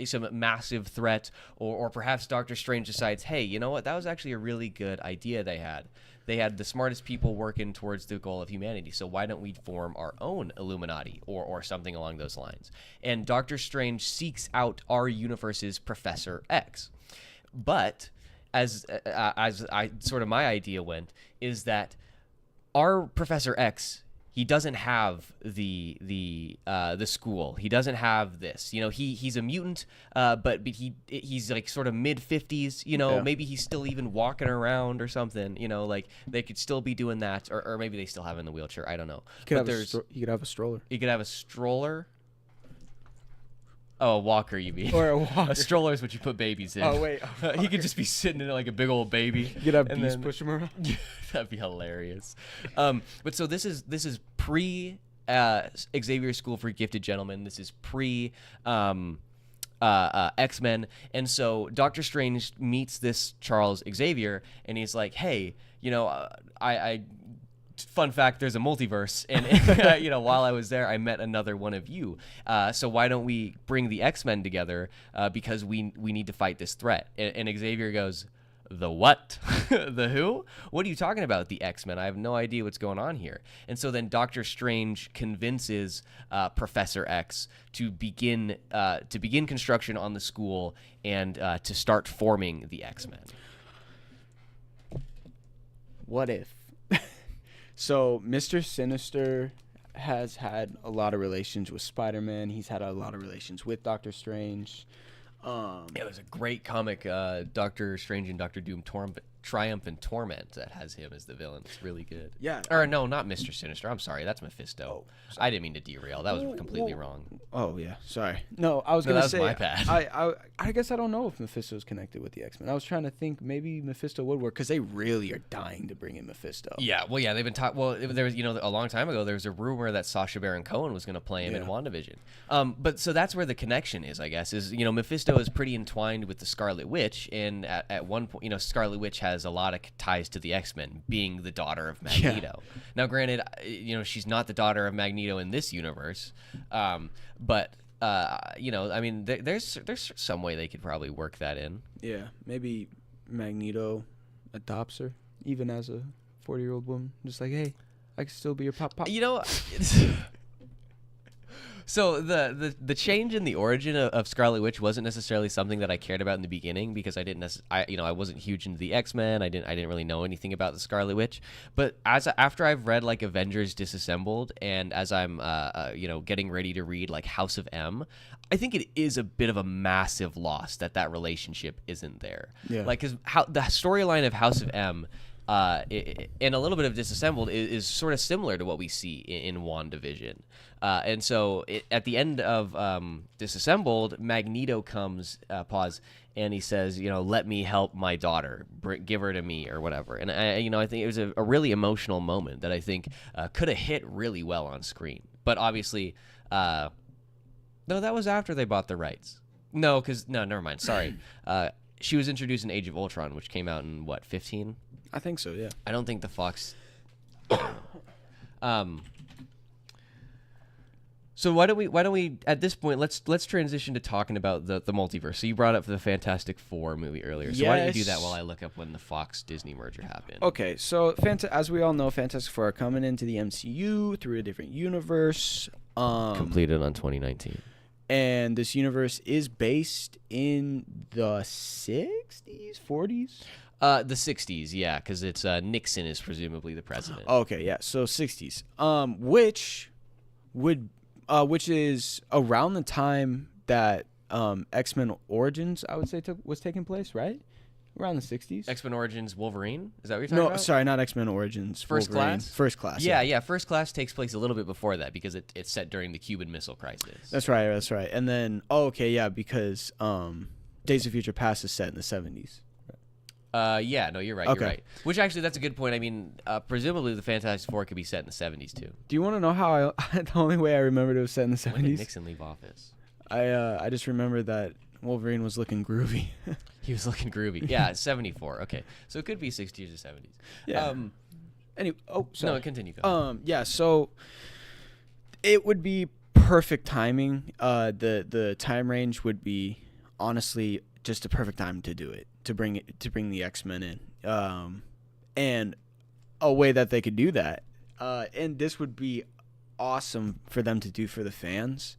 some massive threat, or perhaps Doctor Strange decides, hey, you know what? That was actually a really good idea they had. They had the smartest people working towards the goal of humanity. So why don't we form our own Illuminati or something along those lines? And Doctor Strange seeks out our universe's Professor X. But as I sort of my idea went, is that our Professor X, he doesn't have the school. He doesn't have this. He's a mutant, but he's like sort of mid-50s. Maybe he's still even walking around or something. Like they could still be doing that, or maybe they still have him in the wheelchair. I don't know. He could have a stroller. He could have a stroller. Oh, a walker, you mean? Or a walker. A stroller is what you put babies in. Oh, wait. He could just be sitting in it like a big old baby. You could have bees push him around. That'd be hilarious. But so this is pre Xavier School for Gifted Gentlemen. This is pre X-Men. And so Doctor Strange meets this Charles Xavier, and he's like, hey, I fun fact, there's a multiverse, and while I was there, I met another one of you. So why don't we bring the X-Men together, because we need to fight this threat? And Xavier goes, the what? The who? What are you talking about, the X-Men? I have no idea what's going on here. And so then Doctor Strange convinces Professor X to begin construction on the school and to start forming the X-Men. What if? So Mr. Sinister has had a lot of relations with Spider-Man. He's had a lot of relations with Doctor Strange. It was a great comic, Doctor Strange and Doctor Doom Triumph and Torment, that has him as the villain. It's really good. Yeah. Or no, not Mr. Sinister. I'm sorry. That's Mephisto. I didn't mean to derail. That was completely wrong. Oh, yeah. Sorry. No, I was going to say. That was my bad. I guess I don't know if Mephisto's connected with the X-Men. I was trying to think maybe Mephisto would work, because they really are dying to bring in Mephisto. Yeah. Well, yeah, they've been talking. Well, there was, a long time ago, there was a rumor that Sacha Baron Cohen was going to play him in WandaVision. But so that's where the connection is, I guess, is, Mephisto is pretty entwined with the Scarlet Witch. And at one point, Scarlet Witch has a lot of ties to the X-Men, being the daughter of Magneto. Yeah. Now, granted, she's not the daughter of Magneto in this universe, but I mean, there's some way they could probably work that in. Yeah, maybe Magneto adopts her, even as a 40-year-old woman, just like, hey, I can still be your pop. So the change in the origin of Scarlet Witch wasn't necessarily something that I cared about in the beginning, because I didn't I wasn't huge into the X-Men. I didn't really know anything about the Scarlet Witch. But after I've read like Avengers Disassembled, and as I'm getting ready to read like House of M, I think it is a bit of a massive loss that relationship isn't there. Yeah. Like, because the storyline of House of M, and a little bit of Disassembled is sort of similar to what we see in WandaVision. And so at the end of Disassembled, Magneto comes, and he says, let me help my daughter, give her to me, or whatever. And I think it was a really emotional moment that I think could have hit really well on screen. But obviously, no, that was after they bought the rights. No, never mind. Sorry. She was introduced in Age of Ultron, which came out in, 15? I think so, yeah. I don't think the Fox... So why don't we at this point, let's transition to talking about the multiverse. So you brought up the Fantastic Four movie earlier. So why don't you do that while I look up when the Fox Disney merger happened? Okay, so as we all know, Fantastic Four are coming into the MCU through a different universe. Completed on 2019. And this universe is based in the 60s, 40s? The 60s, yeah, because it's Nixon is presumably the president. Okay, yeah, so 60s. Which is around the time that X-Men Origins, I would say, was taking place, right? Around the 60s. X-Men Origins Wolverine? Is that what you're talking about? No, sorry, not X-Men Origins. First Wolverine. Class? First Class, yeah. First Class takes place a little bit before that, because it's set during the Cuban Missile Crisis. That's right. And then, because Days of Future Past is set in the 70s. Yeah, no, you're right. Okay. You're right. Which actually, that's a good point. I mean, presumably the Fantastic Four could be set in the 70s too. Do you want to know how the only way I remembered it was set in the 70s? When did Nixon leave office? I just remember that Wolverine was looking groovy. He was looking groovy. Yeah, 74. Okay, so it could be 60s or 70s. Yeah. Anyway, sorry. No, continue. Go. Yeah. So it would be perfect timing. The time range would be honestly just a perfect time to do it, to bring the X-Men in, and a way that they could do that, and this would be awesome for them to do for the fans,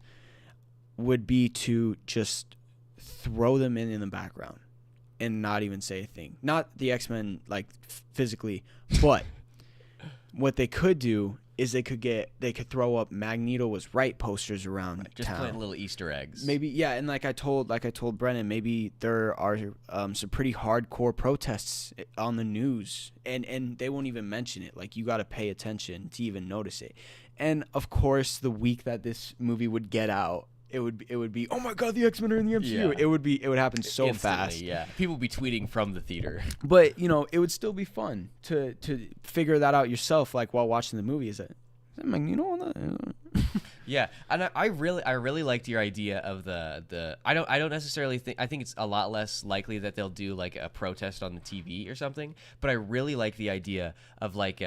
would be to just throw them in the background and not even say a thing. Not the X-Men like physically, but what they could do is they could throw up Magneto was right posters around Just town. plant little Easter eggs. Maybe, yeah, and like I told Brennan, maybe there are some pretty hardcore protests on the news, and they won't even mention it. Like, you got to pay attention to even notice it. And of course, the week that this movie would get out, it would be, oh my God, the X-Men are in the MCU. Yeah. It would happen so Instantly, fast. Yeah, people would be tweeting from the theater. But it would still be fun to figure that out yourself, like while watching the movie. Is that Magneto on that? Yeah, and I really liked your idea of the I don't necessarily think, I think it's a lot less likely that they'll do like a protest on the TV or something, but I really like the idea of like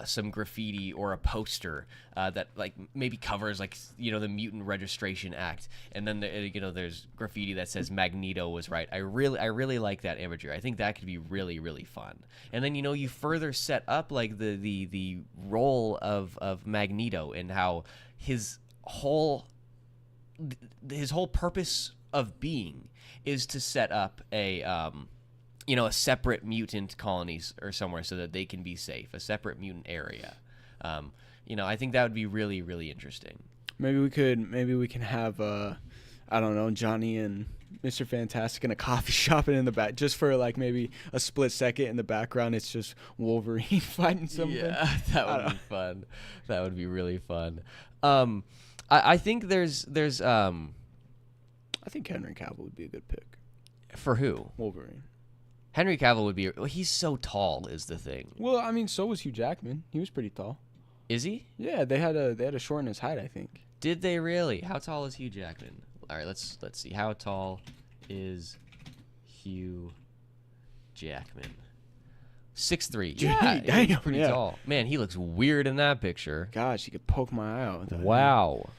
some graffiti or a poster that like maybe covers like the Mutant Registration Act, and then there's graffiti that says Magneto was right. I really like that imagery. I think that could be really, really fun. And then you further set up like the role of Magneto and how his whole purpose of being is to set up a separate mutant colonies or somewhere so that they can be safe, a separate mutant area. I think that would be really, really interesting. Maybe we can have I don't know, Johnny and Mr. Fantastic in a coffee shop, and in the back, just for like maybe a split second, in the background it's just Wolverine fighting something. Yeah, that would be fun. That would be really fun. I think there's I think Henry Cavill would be a good pick. For who? Wolverine. Henry Cavill would be. Well, he's so tall is the thing. Well, I mean, so was Hugh Jackman. He was pretty tall. Is he? Yeah, they had to shorten his height, I think. Did they really? How tall is Hugh Jackman? All right, let's see. How tall is Hugh Jackman? 6'3". Yeah, he's pretty tall. Man, he looks weird in that picture. Gosh, you could poke my eye out. Wow.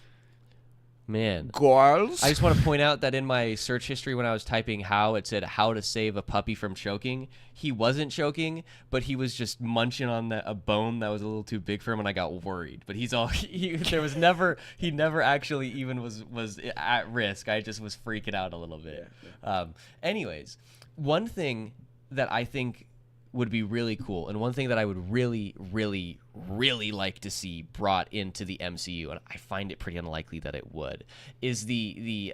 Man. Girls. I just want to point out that in my search history when I was typing it said how to save a puppy from choking. He wasn't choking, but he was just munching on a bone that was a little too big for him, and I got worried. But he never actually even was at risk. I just was freaking out a little bit. Yeah. Anyways, one thing that I think would be really cool, and one thing that I would really, really, really like to see brought into the MCU, and I find it pretty unlikely that it would, is the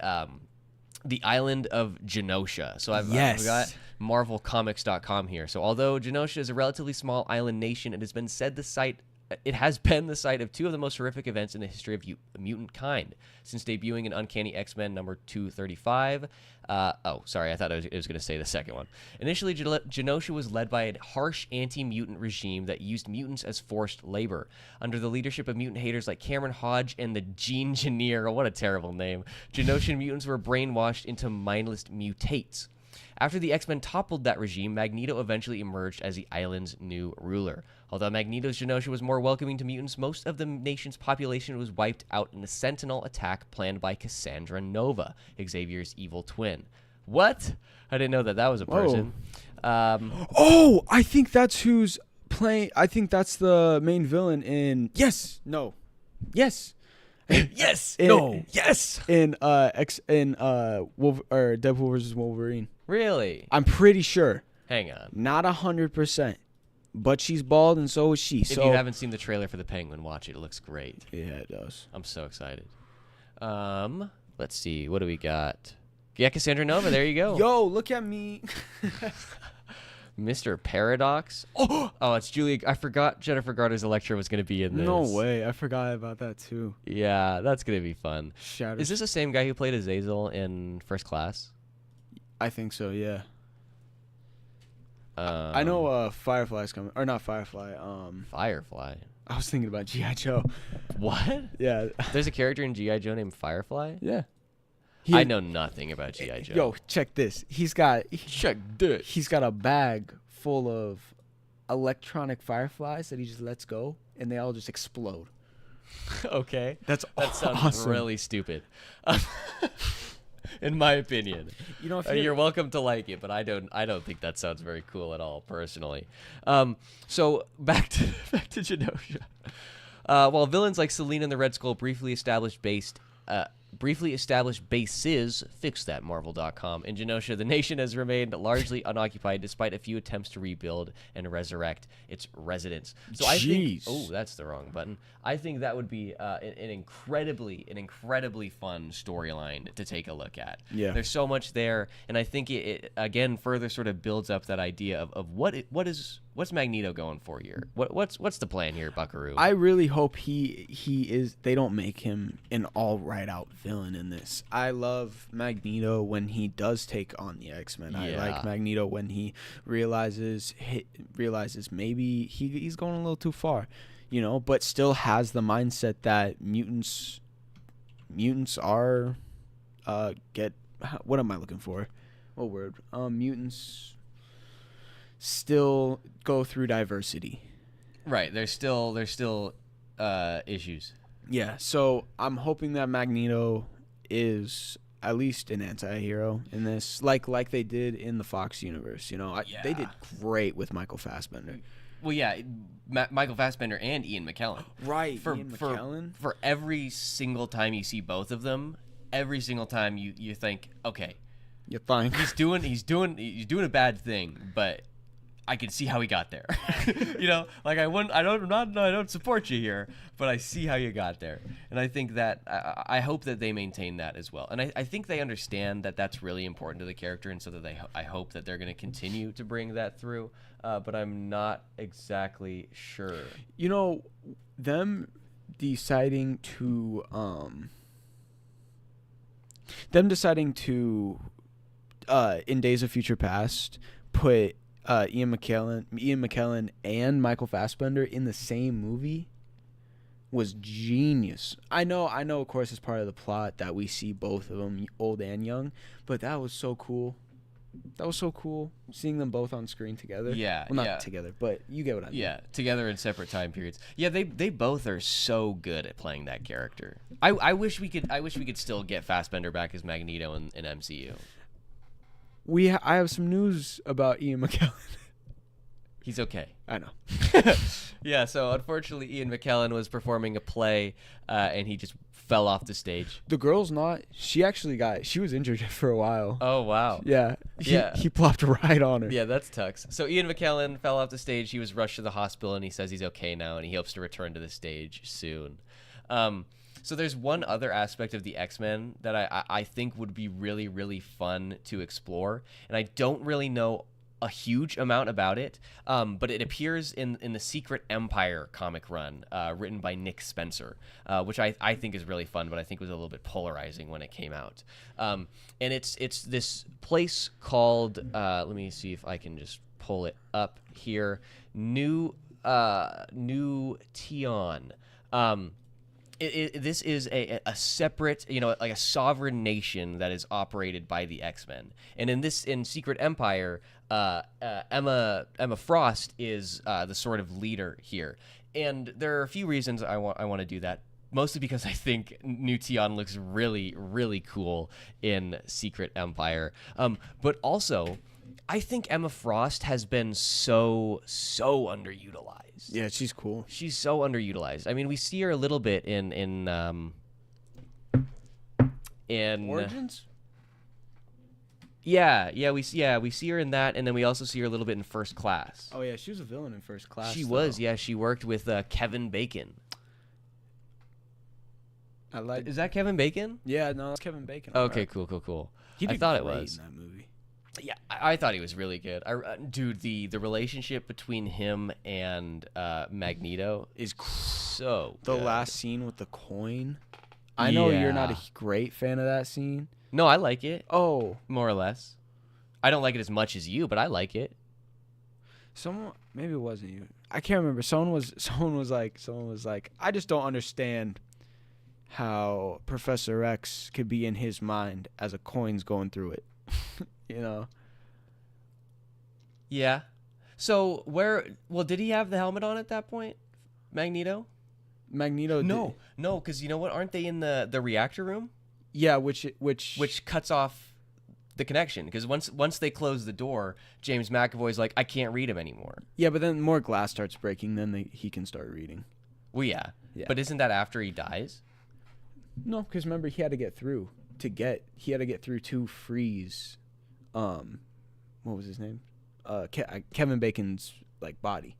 island of Genosha. So I've got MarvelComics.com here. So although Genosha is a relatively small island nation, it has been the site of two of the most horrific events in the history of mutant kind. Since debuting in Uncanny X-Men number 235. Sorry, I thought it was going to say the second one. Initially, Genosha was led by a harsh anti-mutant regime that used mutants as forced labor. Under the leadership of mutant haters like Cameron Hodge and the Gene Engineer, what a terrible name, Genoshan mutants were brainwashed into mindless mutates. After the X-Men toppled that regime, Magneto eventually emerged as the island's new ruler. Although Magneto's Genosha was more welcoming to mutants, most of the nation's population was wiped out in a Sentinel attack planned by Cassandra Nova, Xavier's evil twin. What? I didn't know that was a person. I think that's who's playing. I think that's the main villain in. Yes. No. Yes. Yes. No. Yes. In Deadpool vs. Wolverine. Really? I'm pretty sure. Hang on. Not 100%. But she's bald, and so is she. If you haven't seen the trailer for The Penguin, watch it. It looks great. Yeah, it does. I'm so excited. Let's see. What do we got? Yeah, Cassandra Nova. There you go. Yo, look at me. Mr. Paradox. Oh, it's Julia. I forgot Jennifer Garner's Elektra was going to be in this. No way. I forgot about that, too. Yeah, that's going to be fun. Shadow. Is this the same guy who played Azazel in First Class? I think so, yeah. I know Firefly's coming. Or not Firefly. Firefly? I was thinking about G.I. Joe. What? Yeah. There's a character in G.I. Joe named Firefly? Yeah. I know nothing about G.I. Joe. Yo, check this. He's got a bag full of electronic fireflies that he just lets go, and they all just explode. Okay. That sounds awesome. really stupid. In my opinion. You know, if you're welcome to like it, but I don't think that sounds very cool at all, personally. So back to Genosha. While villains like Selene and the Red Skull briefly established bases, fix that, Marvel.com. In Genosha, the nation has remained largely unoccupied despite a few attempts to rebuild and resurrect its residents. So I think, that's the wrong button. I think that would be an incredibly fun storyline to take a look at. Yeah. There's so much there, and I think it again further sort of builds up that idea of what's Magneto going for here? What's the plan here, Buckaroo? I really hope he is. They don't make him an all right out villain in this. I love Magneto when he does take on the X-Men. I like Magneto when he realizes maybe he's going a little too far, but still has the mindset that mutants are what am I looking for? What word? Mutants still go through diversity. Right. There's still issues. Yeah. So I'm hoping that Magneto is at least an anti-hero in this, like they did in the Fox universe. They did great with Michael Fassbender. Well, yeah, Michael Fassbender and Ian McKellen. Right. Ian McKellen. For every single time you see both of them, every single time you think, okay, you're fine. He's doing a bad thing, but I can see how he got there. Like I don't support you here, but I see how you got there. And I think that I hope that they maintain that as well. And I think they understand that that's really important to the character, and so that I hope that they're going to continue to bring that through. But I'm not exactly sure. Them deciding to in Days of Future Past put Ian McKellen and Michael Fassbender in the same movie was genius. I know of course it's part of the plot that we see both of them old and young, but that was so cool. Seeing them both on screen together. Yeah. Well, not together, but you get what I mean. Yeah, together in separate time periods. Yeah, they both are so good at playing that character. I wish we could still get Fassbender back as Magneto in MCU. I have some news about Ian McKellen. He's okay. I know. Yeah, so unfortunately Ian McKellen was performing a play and he just fell off the stage. The girl's not. She was injured for a while. Oh, wow. Yeah. He plopped right on her. Yeah, that's Tux. So Ian McKellen fell off the stage. He was rushed to the hospital, and he says he's okay now, and he hopes to return to the stage soon. So there's one other aspect of the X-Men that I think would be really, really fun to explore, and I don't really know a huge amount about it, but it appears in the Secret Empire comic run written by Nick Spencer, which I think is really fun, but I think was a little bit polarizing when it came out. And it's this place called, let me see if I can just pull it up here, New Tion. This is a separate, like a sovereign nation that is operated by the X-Men. And in Secret Empire, Emma Frost is the sort of leader here. And there are a few reasons I want to do that. Mostly because I think New Tion looks really, really cool in Secret Empire. But also, I think Emma Frost has been so underutilized. Yeah, she's cool. She's so underutilized. I mean, we see her a little bit in Origins? Yeah, we see her in that, and then we also see her a little bit in First Class. Oh yeah, she was a villain in First Class. She was, yeah. She worked with Kevin Bacon. Is that Kevin Bacon? Yeah, no, it's Kevin Bacon. Okay, right. Cool. I thought it was in that movie. Yeah, I thought he was really good. Dude, the relationship between him and Magneto is so good. The last scene with the coin. I know you're not a great fan of that scene. No, I like it. Oh, more or less. I don't like it as much as you, but I like it. Maybe it wasn't you. I can't remember. Someone was like, I just don't understand how Professor X could be in his mind as a coin's going through it. You know? Yeah. So did he have the helmet on at that point? Magneto? Magneto. No, because you know what? Aren't they in the reactor room? Yeah, Which cuts off the connection, because once they close the door, James McAvoy's like, I can't read him anymore. Yeah, but then more glass starts breaking, then he can start reading. Well, yeah. Yeah. But isn't that after he dies? No, because remember he had to get through to freeze. What was his name? Kevin Bacon's like body.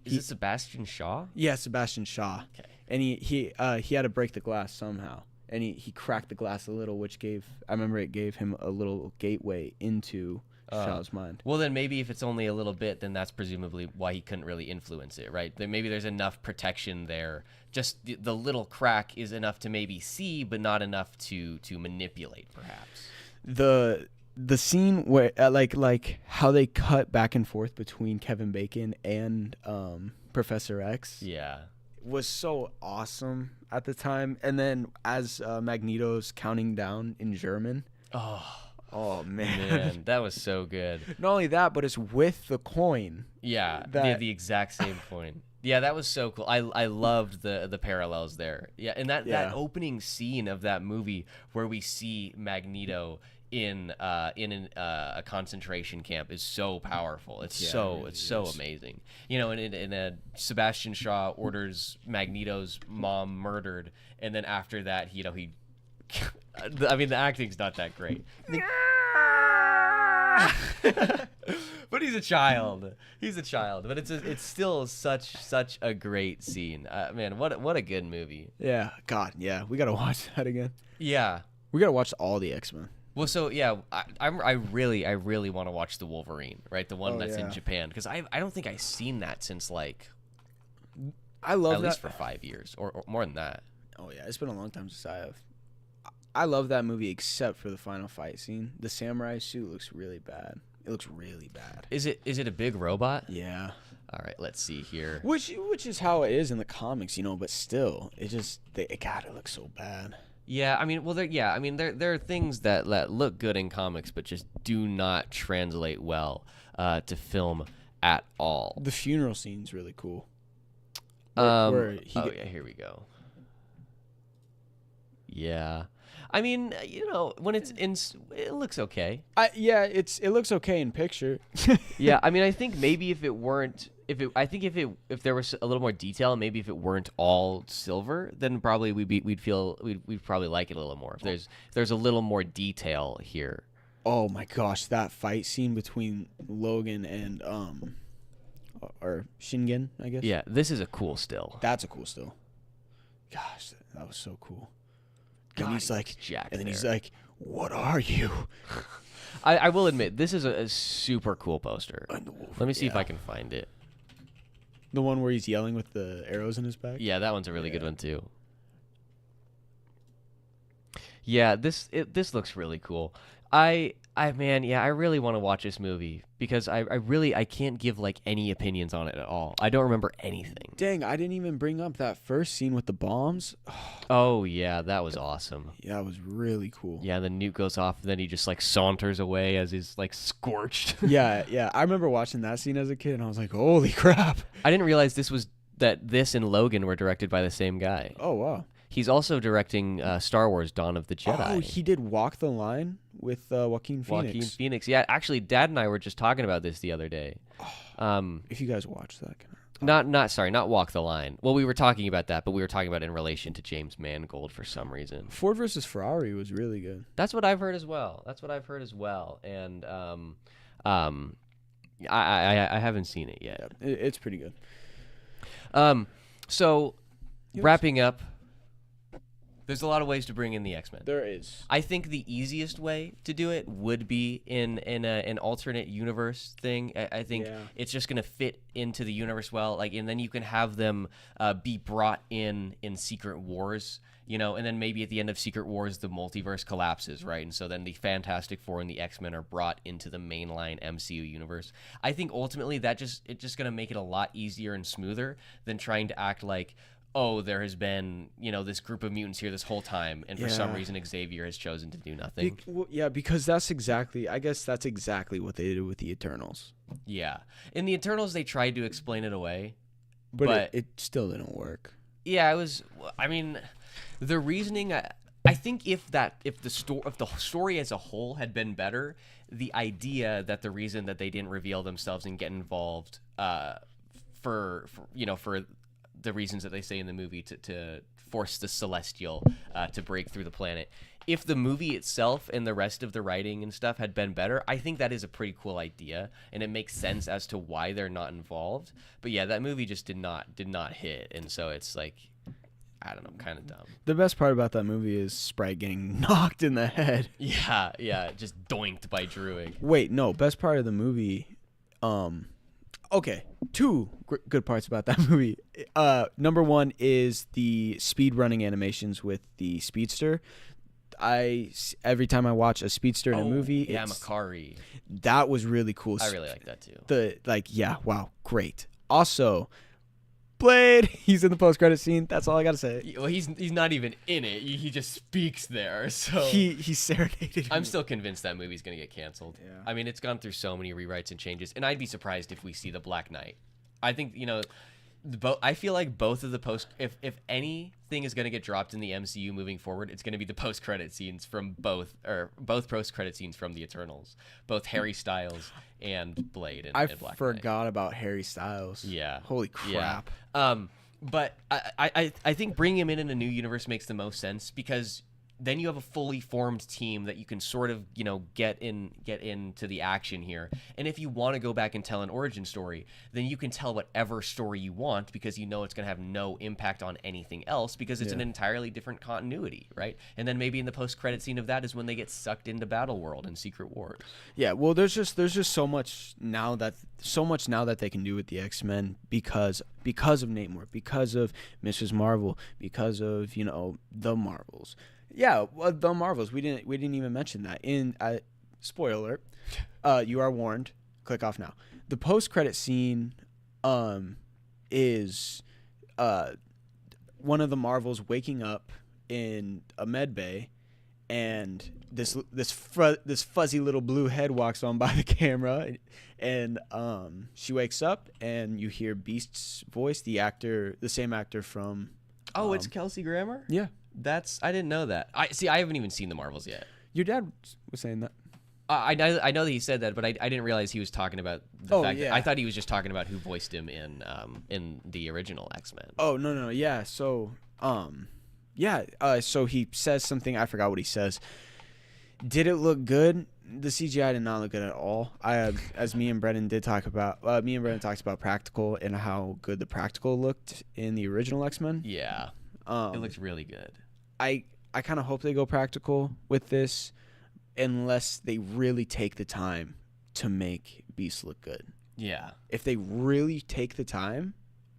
Is it Sebastian Shaw? Yeah, Sebastian Shaw. Okay. And he had to break the glass somehow, and he cracked the glass a little, which gave him a little gateway into Shaw's mind. Well, then maybe if it's only a little bit, then that's presumably why he couldn't really influence it, right? Then maybe there's enough protection there. Just the little crack is enough to maybe see, but not enough to manipulate, perhaps. The scene where like how they cut back and forth between Kevin Bacon and Professor X, Yeah. was so awesome at the time. And then as Magneto's counting down in German. Oh man, that was so good. Not only that, but it's with the coin. Yeah, they had the exact same point. Yeah, that was so cool. I loved the parallels there. Yeah, and that opening scene of that movie where we see Magneto in a concentration camp is so powerful. It's so amazing. You know, and Sebastian Shaw orders Magneto's mom murdered, and then after that, he I mean, the acting's not that great. But he's a child. But it's still such a great scene. Man, what a good movie. Yeah, God, yeah, we gotta watch that again. Yeah, we gotta watch all the X-Men. Well, so yeah, I really want to watch the Wolverine, right? The one that's in Japan, because I don't think I've seen that since like at least for 5 years or more than that. Oh yeah, it's been a long time since I have. I love that movie except for the final fight scene. The samurai suit looks really bad. It looks really bad. Is it a big robot? Yeah. All right, let's see here. Which is how it is in the comics, but still, it looks so bad. Yeah, I mean, there are things that look good in comics, but just do not translate well to film at all. The funeral scene's really cool. Yeah, here we go. Yeah, I mean, when it's in, it looks okay. It looks okay in picture. Yeah, I mean, I think maybe if there was a little more detail, maybe if it weren't all silver, then probably we'd probably like it a little more. If there's a little more detail here. Oh my gosh, that fight scene between Logan and or Shingen, I guess. Yeah, this is a cool still. That's a cool still. Gosh, that was so cool. God, and he's like, jacked and then there. he's like, "What are you?" I will admit, this is a super cool poster. Let me see if I can find it. The one where he's yelling with the arrows in his back? Yeah, that one's a really good one too. Yeah, this looks really cool. I really want to watch this movie because I can't give like any opinions on it at all. I don't remember anything. Dang, I didn't even bring up that first scene with the bombs. Oh yeah, that was awesome. Yeah, it was really cool. Yeah, the nuke goes off, and then he just like saunters away as he's like scorched. yeah. I remember watching that scene as a kid, and I was like, "Holy crap!" I didn't realize this and Logan were directed by the same guy. Oh wow. He's also directing Star Wars: Dawn of the Jedi. Oh, he did Walk the Line with Joaquin Phoenix. Joaquin Phoenix. Yeah, actually, Dad and I were just talking about this the other day. If you guys watch that. Not Walk the Line. Well, we were talking about that, but we were talking about it in relation to James Mangold for some reason. Ford versus Ferrari was really good. That's what I've heard as well. And I haven't seen it yet. Yeah, it's pretty good. So wrapping up, there's a lot of ways to bring in the X-Men. There is. I think the easiest way to do it would be in an alternate universe thing. I think it's just going to fit into the universe well. And then you can have them be brought in Secret Wars, and then maybe at the end of Secret Wars, the multiverse collapses, right? And so then the Fantastic Four and the X-Men are brought into the mainline MCU universe. I think ultimately it's just going to make it a lot easier and smoother than trying to act like, oh, there has been, this group of mutants here this whole time, and for some Yeah. reason Xavier has chosen to do nothing. Because I guess that's exactly what they did with the Eternals. Yeah. In the Eternals, they tried to explain it away. But it still didn't work. Yeah, the reasoning, I think if the story as a whole had been better, the idea that the reason that they didn't reveal themselves and get involved for the reasons that they say in the movie to force the Celestial to break through the planet. If the movie itself and the rest of the writing and stuff had been better, I think that is a pretty cool idea, and it makes sense as to why they're not involved. But yeah, that movie just did not hit, and so it's like, I don't know, kind of dumb. The best part about that movie is Sprite getting knocked in the head. Yeah, just doinked by Druig. Wait, no, best part of the movie. Okay, two good parts about that movie. Number one is the speed running animations with the speedster. Every time I watch a speedster in a movie, Makari. That was really cool. I really like that too. Wow, great. Also, Blade, he's in the post credit scene. That's all I gotta say. Well, he's not even in it. He just speaks there. So he serenaded. I'm still convinced that movie's gonna get canceled. Yeah. I mean, it's gone through so many rewrites and changes, and I'd be surprised if we see the Black Knight. I think I feel like both of the if anything is going to get dropped in the MCU moving forward, it's going to be the post-credit scenes from both post-credit scenes from the Eternals, both Harry Styles and Blade and Black Knight. I forgot about Harry Styles. Yeah. Holy crap. Yeah. But I think bringing him in a new universe makes the most sense, because then you have a fully formed team that you can sort of, get into the action here. And if you want to go back and tell an origin story, then you can tell whatever story you want, because it's going to have no impact on anything else, because it's an entirely different continuity, right? And then maybe in the post-credit scene of that is when they get sucked into Battle World and Secret Wars. Yeah, well, there's just so much now that they can do with the X-Men because of Namor, because of Mrs. Marvel, because of the Marvels. Yeah, well, the Marvels. We didn't even mention that. In spoiler alert, you are warned. Click off now. The post-credit scene is one of the Marvels waking up in a med bay, and this fuzzy little blue head walks on by the camera, and she wakes up, and you hear Beast's voice, the same actor from. Oh, it's Kelsey Grammer? Yeah. I didn't know that. I haven't even seen the Marvels yet. Your dad was saying that. I know that he said that, but I didn't realize he was talking about the fact that I thought he was just talking about who voiced him in the original X-Men. Oh, no. Yeah. So, so he says something. I forgot what he says. Did it look good? The CGI did not look good at all. As me and Brennan talked about practical and how good the practical looked in the original X-Men. Yeah. It looks really good. I kind of hope they go practical with this, unless they really take the time to make Beast look good. Yeah. If they really take the time,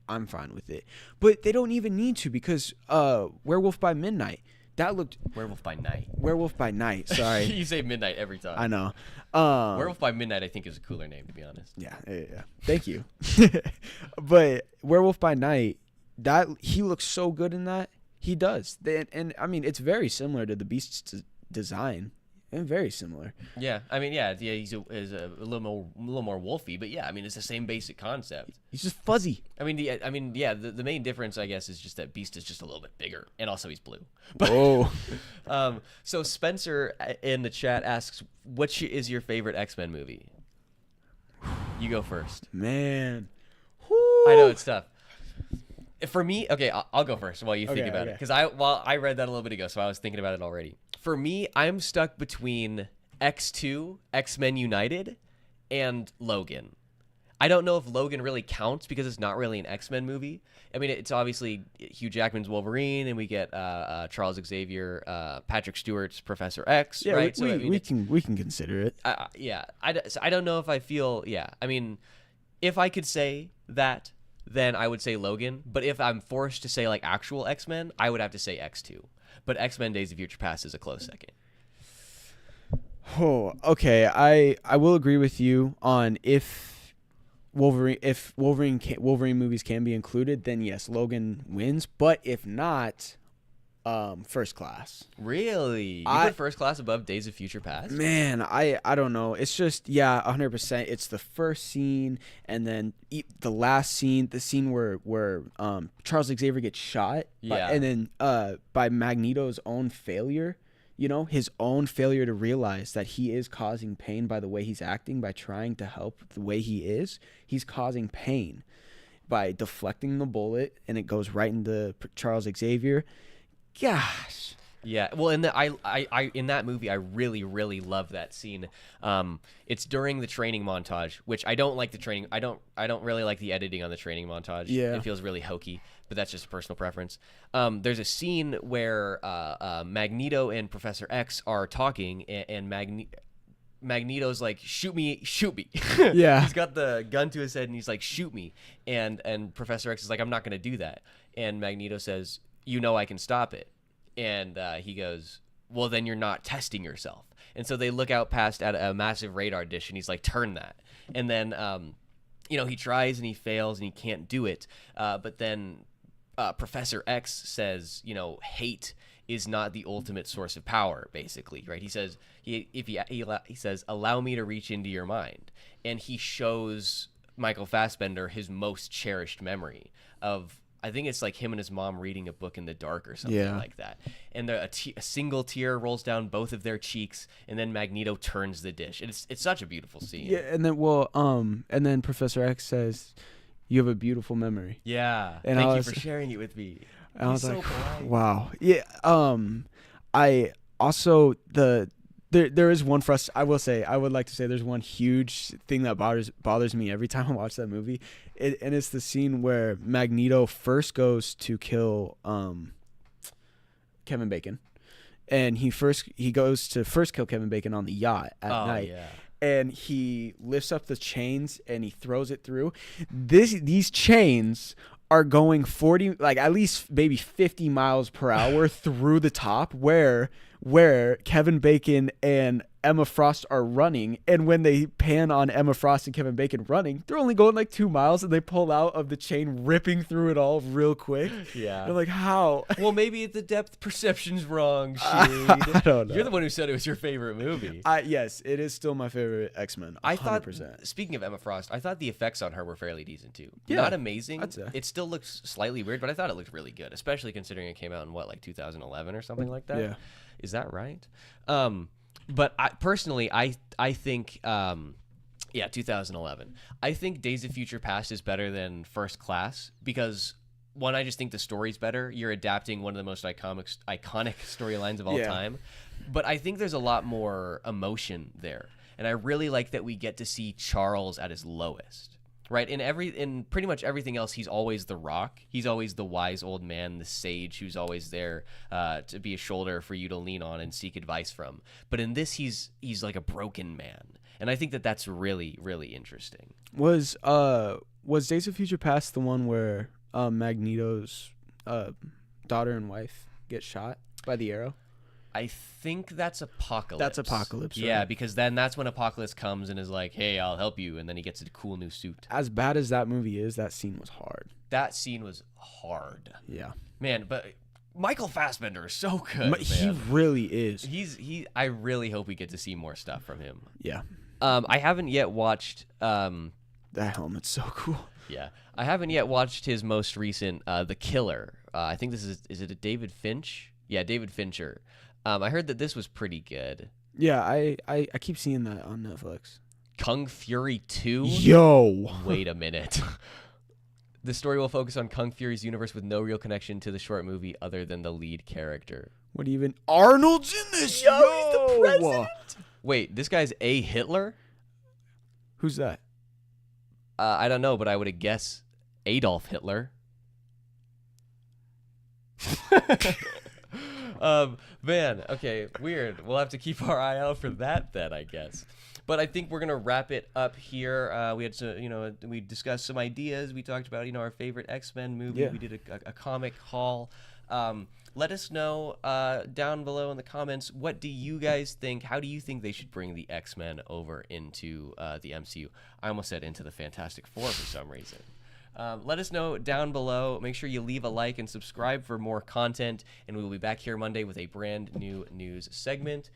I'm fine with it. But they don't even need to, because Werewolf by Midnight, that looked... Werewolf by Night. Werewolf by Night, sorry. You say Midnight every time. I know. Werewolf by Midnight, I think, is a cooler name, to be honest. Yeah. Thank you. But Werewolf by Night, that he looks so good in that. He does. And I mean, it's very similar to the Beast's design. And very similar. Yeah, he's a little more wolfy, but yeah, I mean, it's the same basic concept. He's just fuzzy. The main difference, I guess, is just that Beast is just a little bit bigger, and also he's blue. Oh. So Spencer in the chat asks, "What is your favorite X-Men movie?" You go first. Man. Whew. I know it's tough. For me, okay, I'll go first while you think about it, because I read that a little bit ago, so I was thinking about it already. For me, I'm stuck between X2, X-Men United, and Logan. I don't know if Logan really counts because it's not really an X-Men movie. I mean, it's obviously Hugh Jackman's Wolverine, and we get Charles Xavier, Patrick Stewart's Professor X, yeah, right? We can consider it. I don't know if I feel. Yeah, I mean, if I could say that, then I would say Logan. But if I'm forced to say like actual X-Men, I would have to say X2. But X-Men Days of Future Past is a close second. Oh, okay. I will agree with you on if Wolverine, if Wolverine movies can be included, then yes, Logan wins. But if not, First Class. Really? You put First Class above Days of Future Past? Man, I don't know. It's just 100%. It's the first scene, and then the last scene, the scene where Charles Xavier gets shot. Yeah. And then by Magneto's own failure. His own failure to realize that he is causing pain by the way he's acting, by trying to help the way he is. He's causing pain by deflecting the bullet, and it goes right into Charles Xavier. Gosh. Yeah. Well, in that movie, I really, really love that scene. It's during the training montage, which I don't like the training. I don't really like the editing on the training montage. Yeah. It feels really hokey, but that's just a personal preference. There's a scene where Magneto and Professor X are talking, and Magneto's like, shoot me. Yeah. He's got the gun to his head, and he's like, shoot me. And Professor X is like, I'm not going to do that. And Magneto says, I can stop it. And he goes, well, then you're not testing yourself. And so they look out past at a massive radar dish, and he's like, turn that. And then, he tries and he fails and he can't do it. But then Professor X says, hate is not the ultimate source of power, basically, right? He says, he says, allow me to reach into your mind. And he shows Michael Fassbender his most cherished memory of, I think it's like him and his mom reading a book in the dark or something like that. And a single tear rolls down both of their cheeks, and then Magneto turns the dish. It's such a beautiful scene. Yeah, and then Professor X says, "You have a beautiful memory." Yeah, and thank you for sharing it with me. I was like, wow. Yeah. I also There is one I would like to say there's one huge thing that bothers me every time I watch that movie, and it's the scene where Magneto first goes to kill Kevin Bacon, and he goes to kill Kevin Bacon on the yacht at night. Yeah. And he lifts up the chains and he throws it through. These chains are going 40, like at least maybe 50 miles per hour through the top where Kevin Bacon and Emma Frost are running. And when they pan on Emma Frost and Kevin Bacon running, they're only going like 2 miles, and they pull out of the chain, ripping through it all real quick. Yeah. They're like, how? Well, maybe the depth perception's wrong, Shade. I don't know. You're the one who said it was your favorite movie. Yes, it is still my favorite X-Men. 100%. Speaking of Emma Frost, I thought the effects on her were fairly decent too. Yeah, Not amazing. I'd say. It still looks slightly weird, but I thought it looked really good, especially considering it came out in like 2011 or something like that. Yeah. Is that right? But I think 2011. I think Days of Future Past is better than First Class because one, I just think the story's better. You're adapting one of the most iconic storylines of all time. But I think there's a lot more emotion there. And I really like that we get to see Charles at his lowest. Right, in pretty much everything else, he's always the Rock. He's always the wise old man, the sage who's always there to be a shoulder for you to lean on and seek advice from. But in this, he's like a broken man, and I think that's really, really interesting. Was Days of Future Past the one where Magneto's daughter and wife get shot by the arrow? I think that's Apocalypse. That's Apocalypse, right? Yeah, because then that's when Apocalypse comes and is like, hey, I'll help you. And then he gets a cool new suit. As bad as that movie is, that scene was hard. That scene was hard. Yeah. Man, but Michael Fassbender is so good. He really is. I really hope we get to see more stuff from him. Yeah. I haven't yet watched... that helmet's so cool. Yeah. I haven't yet watched his most recent, The Killer. I think this is it a David Finch? Yeah, David Fincher. I heard that this was pretty good. Yeah, I keep seeing that on Netflix. Kung Fury 2? Yo! Wait a minute. The story will focus on Kung Fury's universe with no real connection to the short movie other than the lead character. What even? Arnold's in this! Yo, he's the president! Wait, this guy's a Hitler? Who's that? I don't know, but I would guess Adolf Hitler. Man, okay, weird. We'll have to keep our eye out for that then, I guess. But I think we're gonna wrap it up here. We had to, we discussed some ideas. We talked about, our favorite X-Men movie. Yeah. We did a comic haul. let us know down below in the comments, what do you guys think? How do you think they should bring the X-Men over into the MCU? I almost said into the Fantastic Four for some reason. Let us know down below. Make sure you leave a like and subscribe for more content, and we will be back here Monday with a brand new news segment.